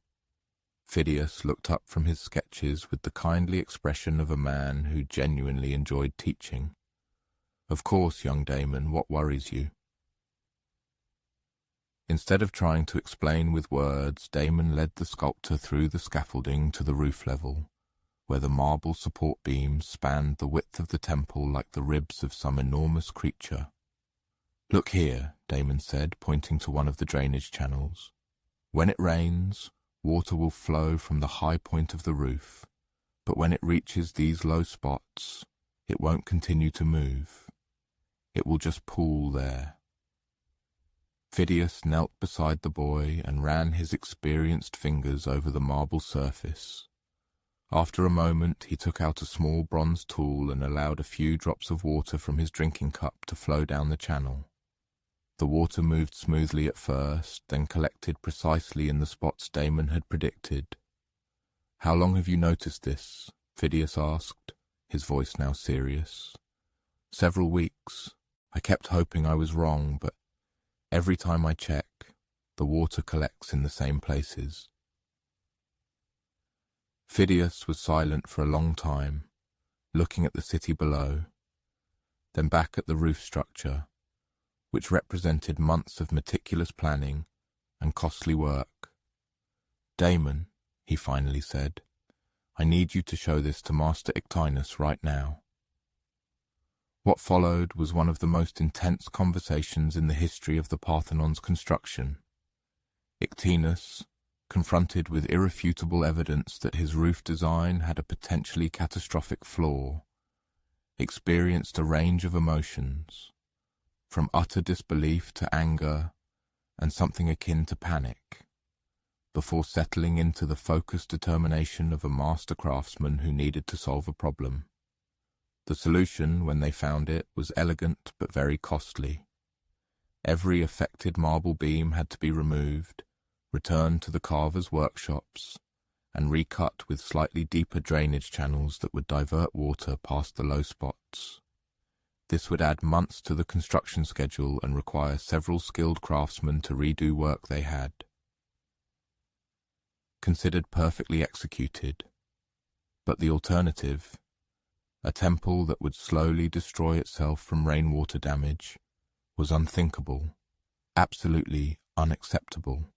Phidias looked up from his sketches with the kindly expression of a man who genuinely enjoyed teaching. "Of course, young Damon, what worries you?" Instead of trying to explain with words, Damon led the sculptor through the scaffolding to the roof level, where the marble support beams spanned the width of the temple like the ribs of some enormous creature. "Look here," Damon said, pointing to one of the drainage channels. "When it rains, water will flow from the high point of the roof, but when it reaches these low spots, it won't continue to move. It will just pool there. Phidias knelt beside the boy and ran his experienced fingers over the marble surface. After a moment, he took out a small bronze tool and allowed a few drops of water from his drinking cup to flow down the channel. The water moved smoothly at first, then collected precisely in the spots Damon had predicted. "How long have you noticed this?" Phidias asked, his voice now serious. "Several weeks. I kept hoping I was wrong, but every time I check, the water collects in the same places." Phidias was silent for a long time, looking at the city below, then back at the roof structure, which represented months of meticulous planning and costly work. "Damon," he finally said, "I need you to show this to Master Ictinus right now." What followed was one of the most intense conversations in the history of the Parthenon's construction. Ictinus, confronted with irrefutable evidence that his roof design had a potentially catastrophic flaw, experienced a range of emotions, from utter disbelief to anger and something akin to panic, before settling into the focused determination of a master craftsman who needed to solve a problem. The solution, when they found it, was elegant but very costly. Every affected marble beam had to be removed, returned to the carvers' workshops, and recut with slightly deeper drainage channels that would divert water past the low spots. This would add months to the construction schedule and require several skilled craftsmen to redo work they had. Considered perfectly executed, but the alternative, a temple that would slowly destroy itself from rainwater damage, was unthinkable, absolutely unacceptable.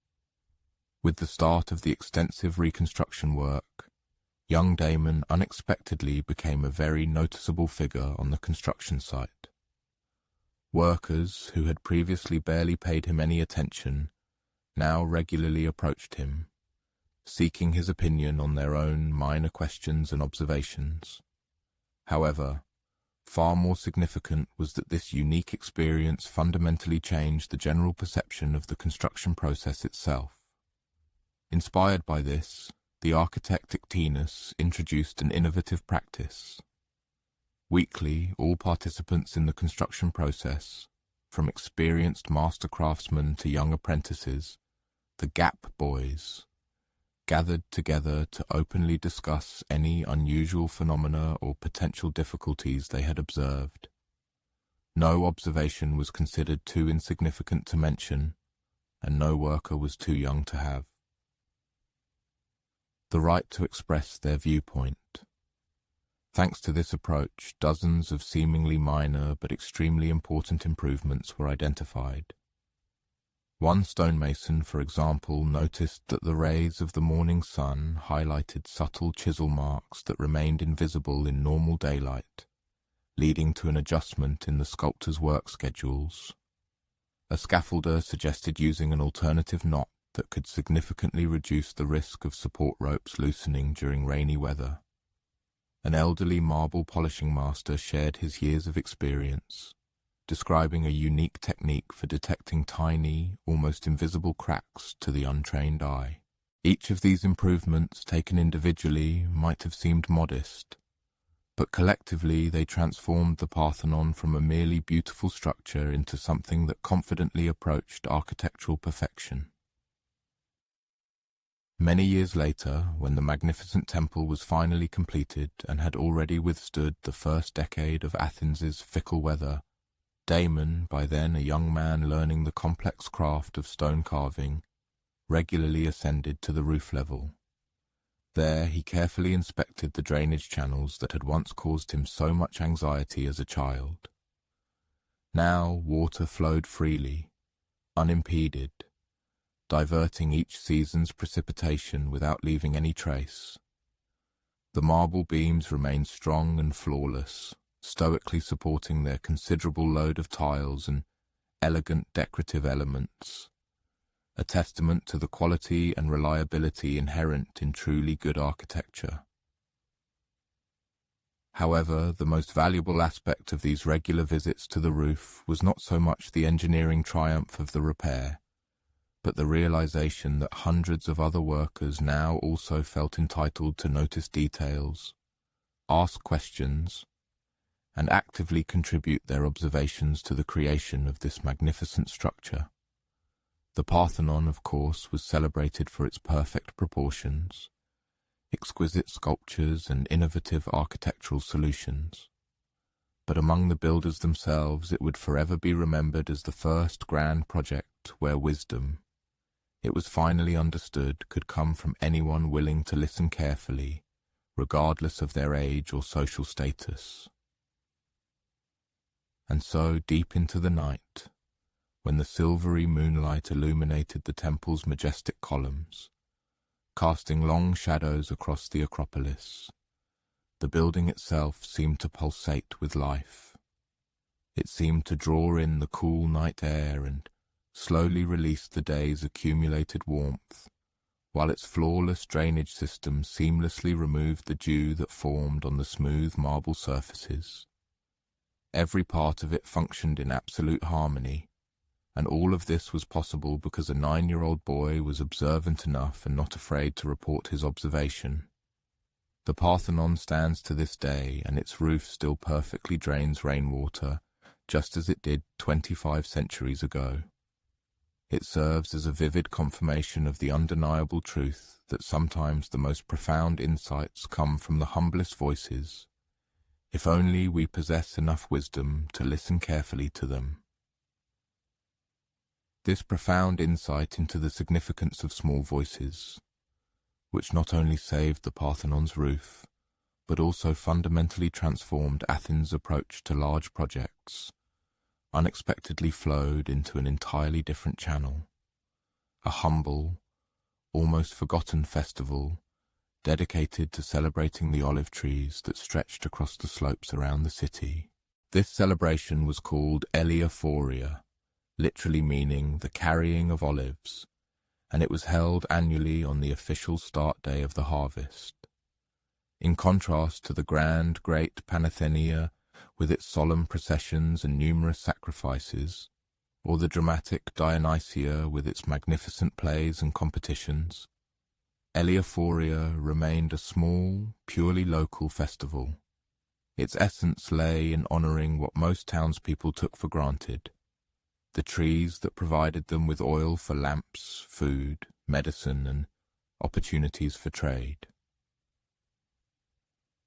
With the start of the extensive reconstruction work, young Damon unexpectedly became a very noticeable figure on the construction site. Workers, who had previously barely paid him any attention, now regularly approached him, seeking his opinion on their own minor questions and observations. However, far more significant was that this unique experience fundamentally changed the general perception of the construction process itself. Inspired by this, the architect Ictinus introduced an innovative practice. Weekly, all participants in the construction process, from experienced master craftsmen to young apprentices, the Gap Boys, gathered together to openly discuss any unusual phenomena or potential difficulties they had observed. No observation was considered too insignificant to mention, and no worker was too young to have the right to express their viewpoint. Thanks to this approach, dozens of seemingly minor but extremely important improvements were identified. One stonemason, for example, noticed that the rays of the morning sun highlighted subtle chisel marks that remained invisible in normal daylight, leading to an adjustment in the sculptor's work schedules. A scaffolder suggested using an alternative knot that could significantly reduce the risk of support ropes loosening during rainy weather. An elderly marble polishing master shared his years of experience, describing a unique technique for detecting tiny, almost invisible cracks to the untrained eye. Each of these improvements, taken individually, might have seemed modest, but collectively they transformed the Parthenon from a merely beautiful structure into something that confidently approached architectural perfection. Many years later, when the magnificent temple was finally completed and had already withstood the first decade of Athens's fickle weather, Damon, by then a young man learning the complex craft of stone carving, regularly ascended to the roof level. There he carefully inspected the drainage channels that had once caused him so much anxiety as a child. Now water flowed freely, unimpeded, diverting each season's precipitation without leaving any trace. The marble beams remained strong and flawless, stoically supporting their considerable load of tiles and elegant decorative elements, a testament to the quality and reliability inherent in truly good architecture. However, the most valuable aspect of these regular visits to the roof was not so much the engineering triumph of the repair, but the realization that hundreds of other workers now also felt entitled to notice details, ask questions, and actively contribute their observations to the creation of this magnificent structure. The Parthenon, of course, was celebrated for its perfect proportions, exquisite sculptures and innovative architectural solutions. But among the builders themselves, it would forever be remembered as the first grand project where wisdom, it was finally understood, could come from anyone willing to listen carefully, regardless of their age or social status. And so, deep into the night, when the silvery moonlight illuminated the temple's majestic columns, casting long shadows across the Acropolis, the building itself seemed to pulsate with life. It seemed to draw in the cool night air and slowly release the day's accumulated warmth, while its flawless drainage system seamlessly removed the dew that formed on the smooth marble surfaces. Every part of it functioned in absolute harmony, and all of this was possible because a 9-year-old boy was observant enough and not afraid to report his observation. The Parthenon stands to this day, and its roof still perfectly drains rainwater, just as it did 25 centuries ago. It serves as a vivid confirmation of the undeniable truth that sometimes the most profound insights come from the humblest voices, if only we possess enough wisdom to listen carefully to them. This profound insight into the significance of small voices, which not only saved the Parthenon's roof, but also fundamentally transformed Athens' approach to large projects, unexpectedly flowed into an entirely different channel, a humble, almost forgotten festival dedicated to celebrating the olive trees that stretched across the slopes around the city. This celebration was called Eleophoria, literally meaning the carrying of olives, and it was held annually on the official start day of the harvest. In contrast to the grand, great Panathenea with its solemn processions and numerous sacrifices, or the dramatic Dionysia with its magnificent plays and competitions, Eleophoria remained a small, purely local festival. Its essence lay in honouring what most townspeople took for granted: the trees that provided them with oil for lamps, food, medicine, and opportunities for trade.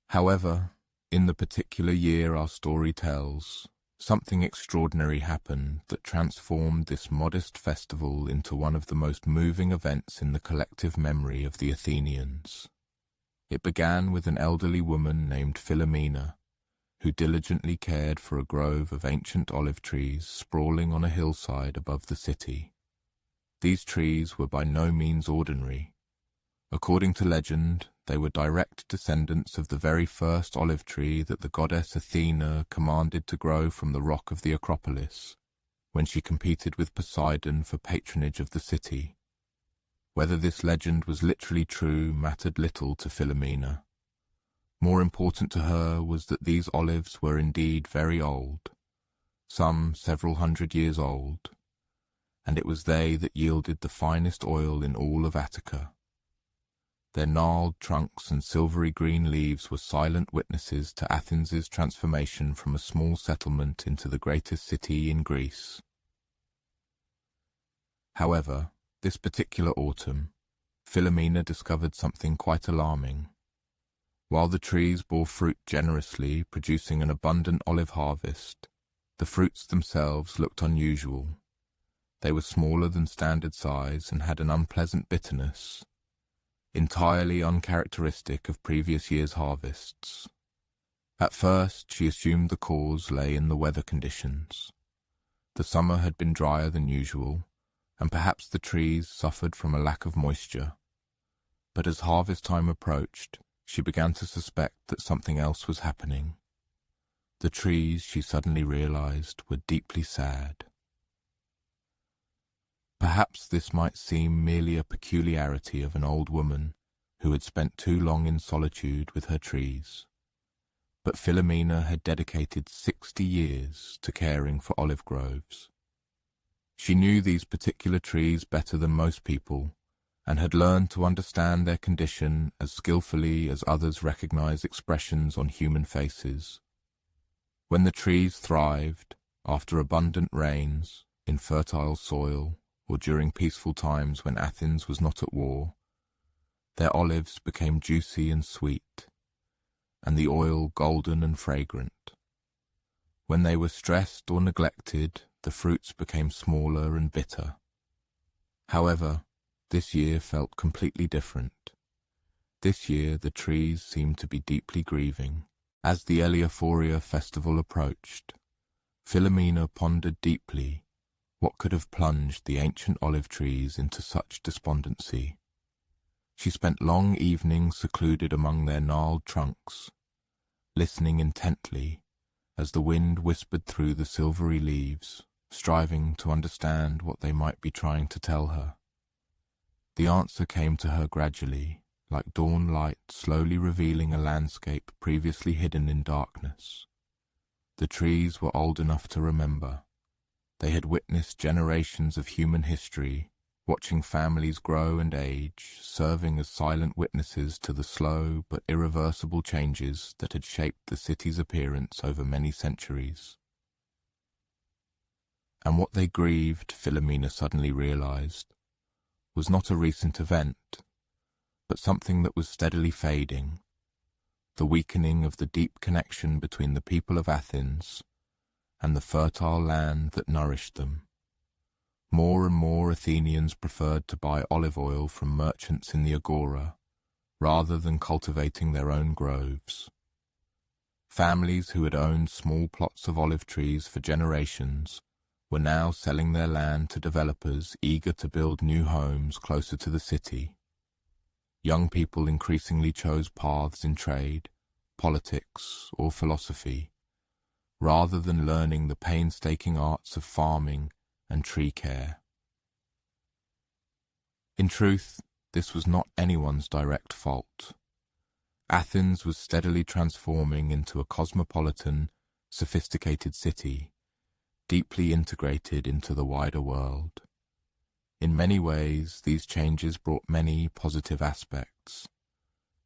However, in the particular year our story tells, something extraordinary happened that transformed this modest festival into one of the most moving events in the collective memory of the Athenians. It began with an elderly woman named Philomena, who diligently cared for a grove of ancient olive trees sprawling on a hillside above the city. These trees were by no means ordinary. According to legend, they were direct descendants of the very first olive tree that the goddess Athena commanded to grow from the rock of the Acropolis, when she competed with Poseidon for patronage of the city. Whether this legend was literally true mattered little to Philomena. More important to her was that these olives were indeed very old, some several hundred years old, and it was they that yielded the finest oil in all of Attica. Their gnarled trunks and silvery green leaves were silent witnesses to Athens' transformation from a small settlement into the greatest city in Greece. However, this particular autumn, Philomena discovered something quite alarming. While the trees bore fruit generously, producing an abundant olive harvest, the fruits themselves looked unusual. They were smaller than standard size and had an unpleasant bitterness, entirely uncharacteristic of previous years' harvests. At first, she assumed the cause lay in the weather conditions. The summer had been drier than usual, and perhaps the trees suffered from a lack of moisture. But as harvest time approached, she began to suspect that something else was happening. The trees, she suddenly realized, were deeply sad. Perhaps this might seem merely a peculiarity of an old woman who had spent too long in solitude with her trees. but Philomena had dedicated 60 years to caring for olive groves. She knew these particular trees better than most people, and had learned to understand their condition as skillfully as others recognize expressions on human faces. When the trees thrived, after abundant rains, in fertile soil, or during peaceful times when Athens was not at war, their olives became juicy and sweet, and the oil golden and fragrant. When they were stressed or neglected, the fruits became smaller and bitter. However, this year felt completely different. This year the trees seemed to be deeply grieving. As the Eleophoria festival approached, Philomena pondered deeply what could have plunged the ancient olive trees into such despondency. She spent long evenings secluded among their gnarled trunks, listening intently as the wind whispered through the silvery leaves, striving to understand what they might be trying to tell her. The answer came to her gradually, like dawn light slowly revealing a landscape previously hidden in darkness. The trees were old enough to remember. They had witnessed generations of human history, watching families grow and age, serving as silent witnesses to the slow but irreversible changes that had shaped the city's appearance over many centuries. And what they grieved, Philomena suddenly realized, was not a recent event, but something that was steadily fading, the weakening of the deep connection between the people of Athens and the fertile land that nourished them. More and more Athenians preferred to buy olive oil from merchants in the agora, rather than cultivating their own groves. Families who had owned small plots of olive trees for generations were now selling their land to developers eager to build new homes closer to the city. Young people increasingly chose paths in trade, politics, or philosophy, rather than learning the painstaking arts of farming and tree care. In truth, this was not anyone's direct fault. Athens was steadily transforming into a cosmopolitan, sophisticated city, deeply integrated into the wider world. In many ways, these changes brought many positive aspects.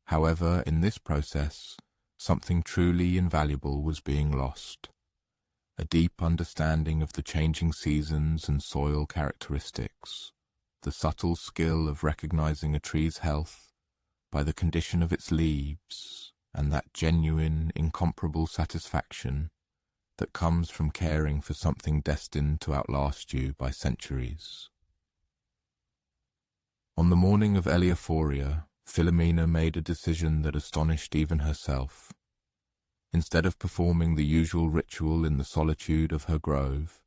However, in this process, something truly invaluable was being lost. A deep understanding of the changing seasons and soil characteristics, the subtle skill of recognizing a tree's health by the condition of its leaves, and that genuine, incomparable satisfaction that comes from caring for something destined to outlast you by centuries. On the morning of Eleophoria, Philomena made a decision that astonished even herself. Instead of performing the usual ritual in the solitude of her grove,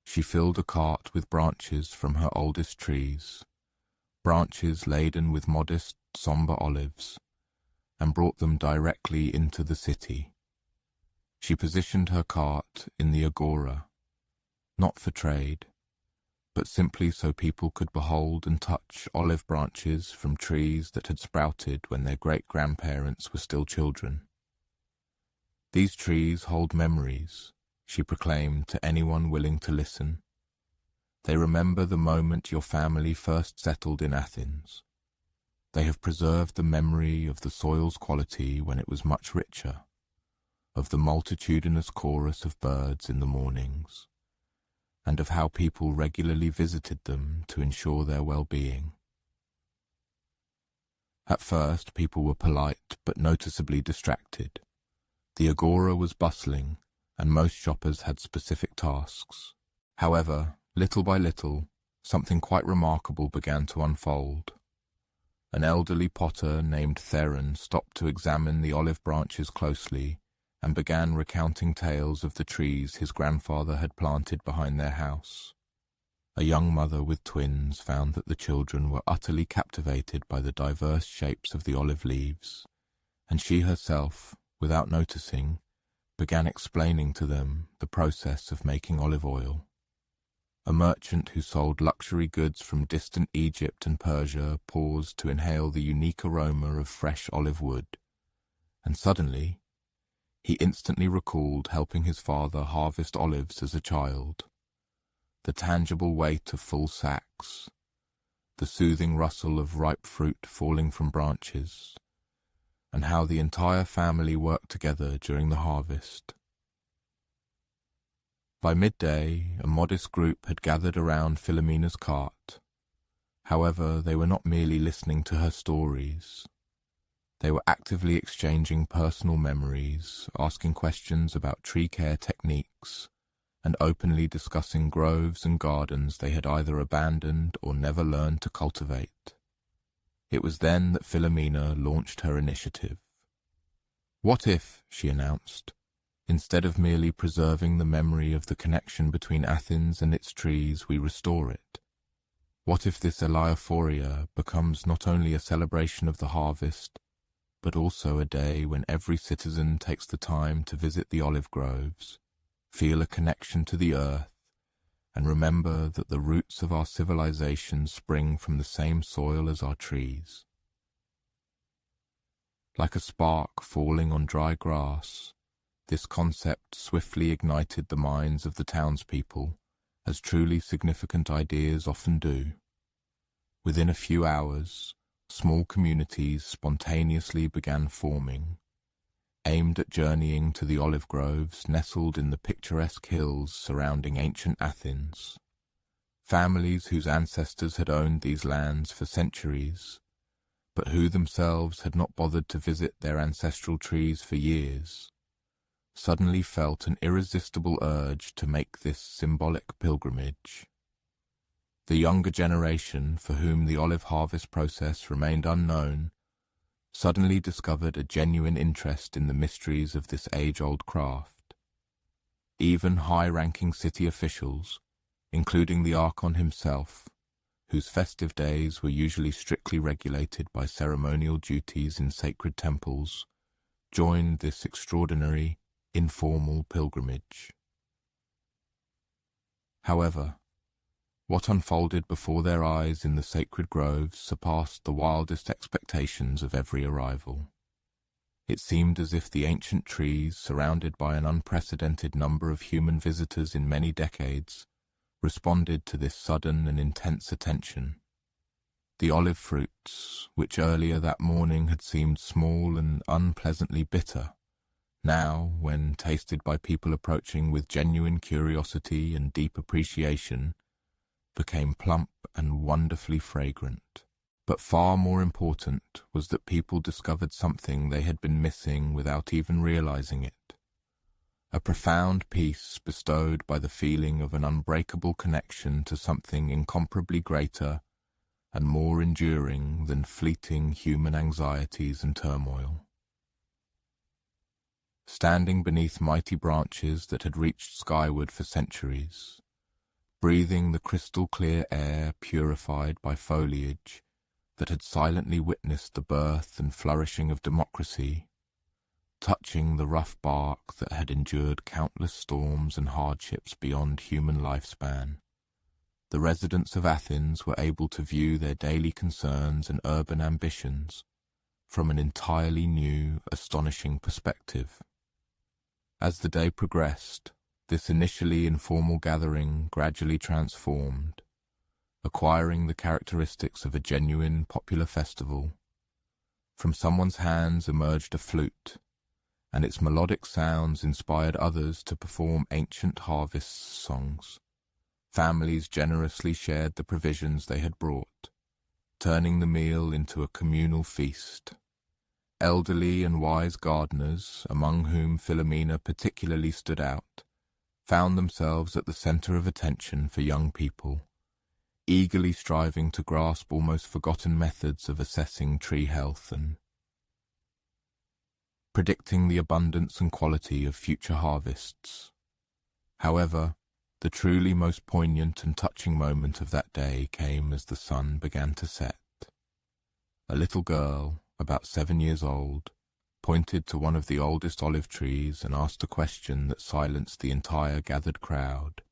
she filled a cart with branches from her oldest trees, branches laden with modest, sombre olives, and brought them directly into the city. She positioned her cart in the agora, not for trade, but simply so people could behold and touch olive branches from trees that had sprouted when their great-grandparents were still children. These trees hold memories, she proclaimed to anyone willing to listen. They remember the moment your family first settled in Athens. They have preserved the memory of the soil's quality when it was much richer, of the multitudinous chorus of birds in the mornings, and of how people regularly visited them to ensure their well-being. At first, people were polite but noticeably distracted. The agora was bustling, and most shoppers had specific tasks. However, little by little, something quite remarkable began to unfold. An elderly potter named Theron stopped to examine the olive branches closely and began recounting tales of the trees his grandfather had planted behind their house. A young mother with twins found that the children were utterly captivated by the diverse shapes of the olive leaves, and she herself, without noticing, began explaining to them the process of making olive oil. A merchant who sold luxury goods from distant Egypt and Persia paused to inhale the unique aroma of fresh olive wood, and suddenly He instantly recalled helping his father harvest olives as a child. The tangible weight of full sacks, the soothing rustle of ripe fruit falling from branches, and how the entire family worked together during the harvest. By midday, a modest group had gathered around Philomena's cart. However, they were not merely listening to her stories. They were actively exchanging personal memories, asking questions about tree care techniques, and openly discussing groves and gardens they had either abandoned or never learned to cultivate. It was then that Philomena launched her initiative. "What if," she announced, "instead of merely preserving the memory of the connection between Athens and its trees, we restore it? What if this Elaiophoria becomes not only a celebration of the harvest, but also a day when every citizen takes the time to visit the olive groves, feel a connection to the earth, and remember that the roots of our civilization spring from the same soil as our trees?" Like a spark falling on dry grass, this concept swiftly ignited the minds of the townspeople, as truly significant ideas often do. Within a few hours, small communities spontaneously began forming, aimed at journeying to the olive groves nestled in the picturesque hills surrounding ancient Athens. Families whose ancestors had owned these lands for centuries, but who themselves had not bothered to visit their ancestral trees for years, suddenly felt an irresistible urge to make this symbolic pilgrimage. The younger generation, for whom the olive harvest process remained unknown, suddenly discovered a genuine interest in the mysteries of this age-old craft. Even high-ranking city officials, including the Archon himself, whose festive days were usually strictly regulated by ceremonial duties in sacred temples, joined this extraordinary, informal pilgrimage. However, what unfolded before their eyes in the sacred groves surpassed the wildest expectations of every arrival. It seemed as if the ancient trees, surrounded by an unprecedented number of human visitors in many decades, responded to this sudden and intense attention. The olive fruits, which earlier that morning had seemed small and unpleasantly bitter, now, when tasted by people approaching with genuine curiosity and deep appreciation, became plump and wonderfully fragrant. But far more important was that people discovered something they had been missing without even realizing it. A profound peace bestowed by the feeling of an unbreakable connection to something incomparably greater and more enduring than fleeting human anxieties and turmoil. Standing beneath mighty branches that had reached skyward for centuries, breathing the crystal-clear air purified by foliage that had silently witnessed the birth and flourishing of democracy, touching the rough bark that had endured countless storms and hardships beyond human lifespan, the residents of Athens were able to view their daily concerns and urban ambitions from an entirely new, astonishing perspective. As the day progressed, this initially informal gathering gradually transformed, acquiring the characteristics of a genuine popular festival. From someone's hands emerged a flute, and its melodic sounds inspired others to perform ancient harvest songs. Families generously shared the provisions they had brought, turning the meal into a communal feast. Elderly and wise gardeners, among whom Philomena particularly stood out, found themselves at the center of attention for young people, eagerly striving to grasp almost forgotten methods of assessing tree health and predicting the abundance and quality of future harvests. However, the truly most poignant and touching moment of that day came as the sun began to set. A little girl, about 7 years old, pointed to one of the oldest olive trees and asked a question that silenced the entire gathered crowd.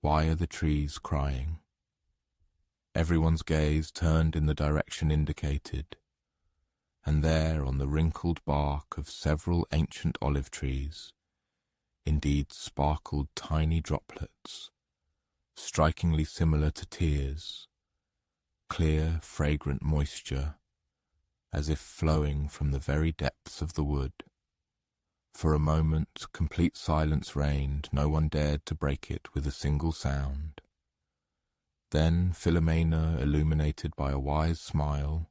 "Why are the trees crying?" Everyone's gaze turned in the direction indicated. and there on the wrinkled bark of several ancient olive trees, indeed sparkled tiny droplets, strikingly similar to tears, clear, fragrant moisture, as if flowing from the very depths of the wood. For a moment, complete silence reigned. No one dared to break it with a single sound. Then Philomena, illuminated by a wise smile,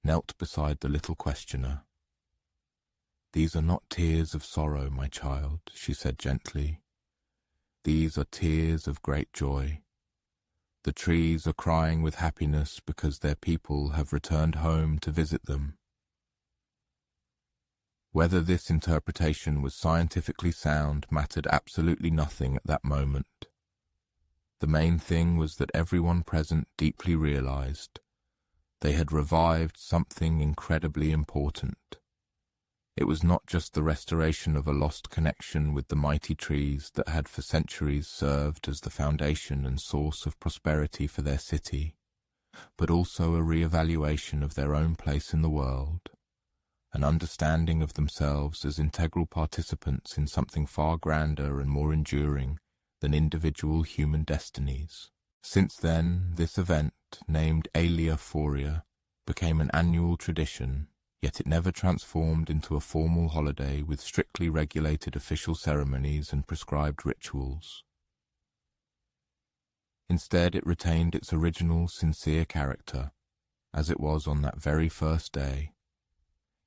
knelt beside the little questioner. "These are not tears of sorrow, my child," she said gently. "These are tears of great joy. The trees are crying with happiness because their people have returned home to visit them." Whether this interpretation was scientifically sound mattered absolutely nothing at that moment. The main thing was that everyone present deeply realized they had revived something incredibly important. It was not just the restoration of a lost connection with the mighty trees that had for centuries served as the foundation and source of prosperity for their city, but also a re-evaluation of their own place in the world, an understanding of themselves as integral participants in something far grander and more enduring than individual human destinies. Since then, this event, named Aleaphoria, became an annual tradition, yet it never transformed into a formal holiday with strictly regulated official ceremonies and prescribed rituals. Instead, it retained its original, sincere character, as it was on that very first day.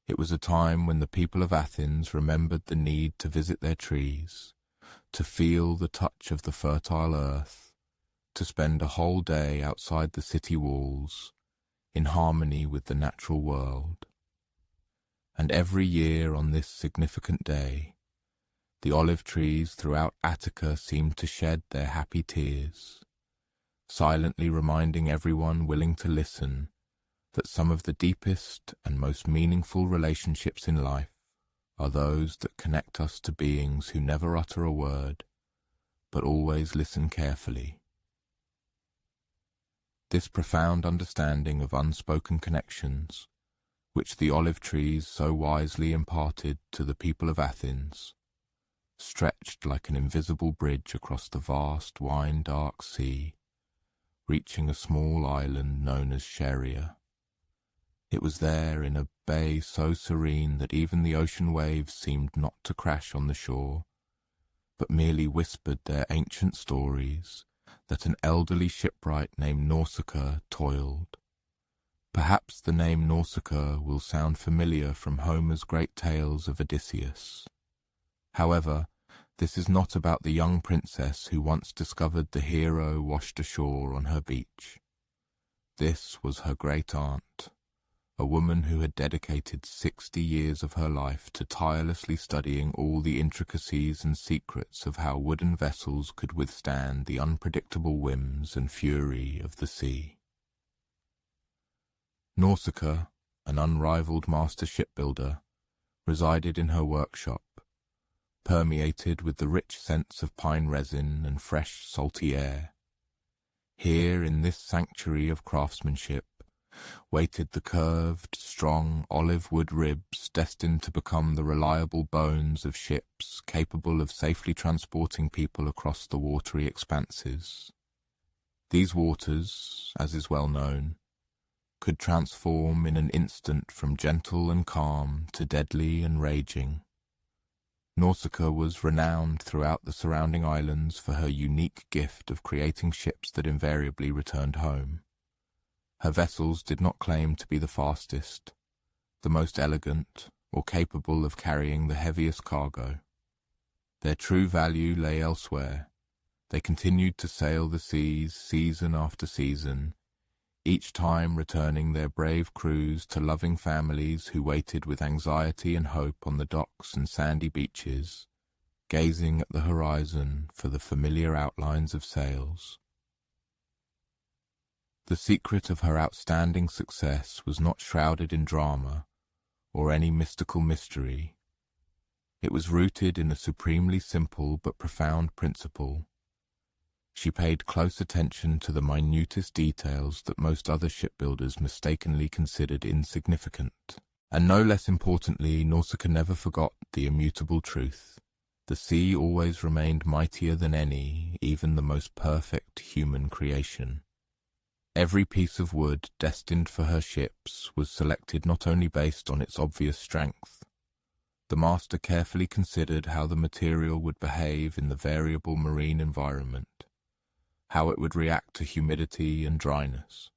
It was a time when the people of Athens remembered the need to visit their trees, to feel the touch of the fertile earth, to spend a whole day outside the city walls, in harmony with the natural world. And every year on this significant day, the olive trees throughout Attica seemed to shed their happy tears, silently reminding everyone willing to listen that some of the deepest and most meaningful relationships in life are those that connect us to beings who never utter a word, but always listen carefully. This profound understanding of unspoken connections, which the olive trees so wisely imparted to the people of Athens, stretched like an invisible bridge across the vast, wine-dark sea, reaching a small island known as Scheria. It was there in a bay so serene that even the ocean waves seemed not to crash on the shore, but merely whispered their ancient stories that an elderly shipwright named Nausicaa toiled. Perhaps the name Nausicaa will sound familiar from Homer's great tales of Odysseus. However, this is not about the young princess who once discovered the hero washed ashore on her beach. This was her great-aunt, a woman who had dedicated 60 years of her life to tirelessly studying all the intricacies and secrets of how wooden vessels could withstand the unpredictable whims and fury of the sea. Nausicaa, an unrivaled master shipbuilder, resided in her workshop, permeated with the rich scents of pine resin and fresh, salty air. Here, in this sanctuary of craftsmanship, waited the curved, strong olive wood ribs destined to become the reliable bones of ships capable of safely transporting people across the watery expanses. These waters, as is well known, could transform in an instant from gentle and calm to deadly and raging. Nausicaa was renowned throughout the surrounding islands for her unique gift of creating ships that invariably returned home. Her vessels did not claim to be the fastest, the most elegant, or capable of carrying the heaviest cargo. Their true value lay elsewhere. They continued to sail the seas season after season, each time returning their brave crews to loving families who waited with anxiety and hope on the docks and sandy beaches, gazing at the horizon for the familiar outlines of sails. The secret of her outstanding success was not shrouded in drama or any mystical mystery. It was rooted in a supremely simple but profound principle. She paid close attention to the minutest details that most other shipbuilders mistakenly considered insignificant. And no less importantly, Nausicaa never forgot the immutable truth. The sea always remained mightier than any, even the most perfect human creation. Every piece of wood destined for her ships was selected not only based on its obvious strength. The master carefully considered how the material would behave in the variable marine environment, how it would react to humidity and dryness,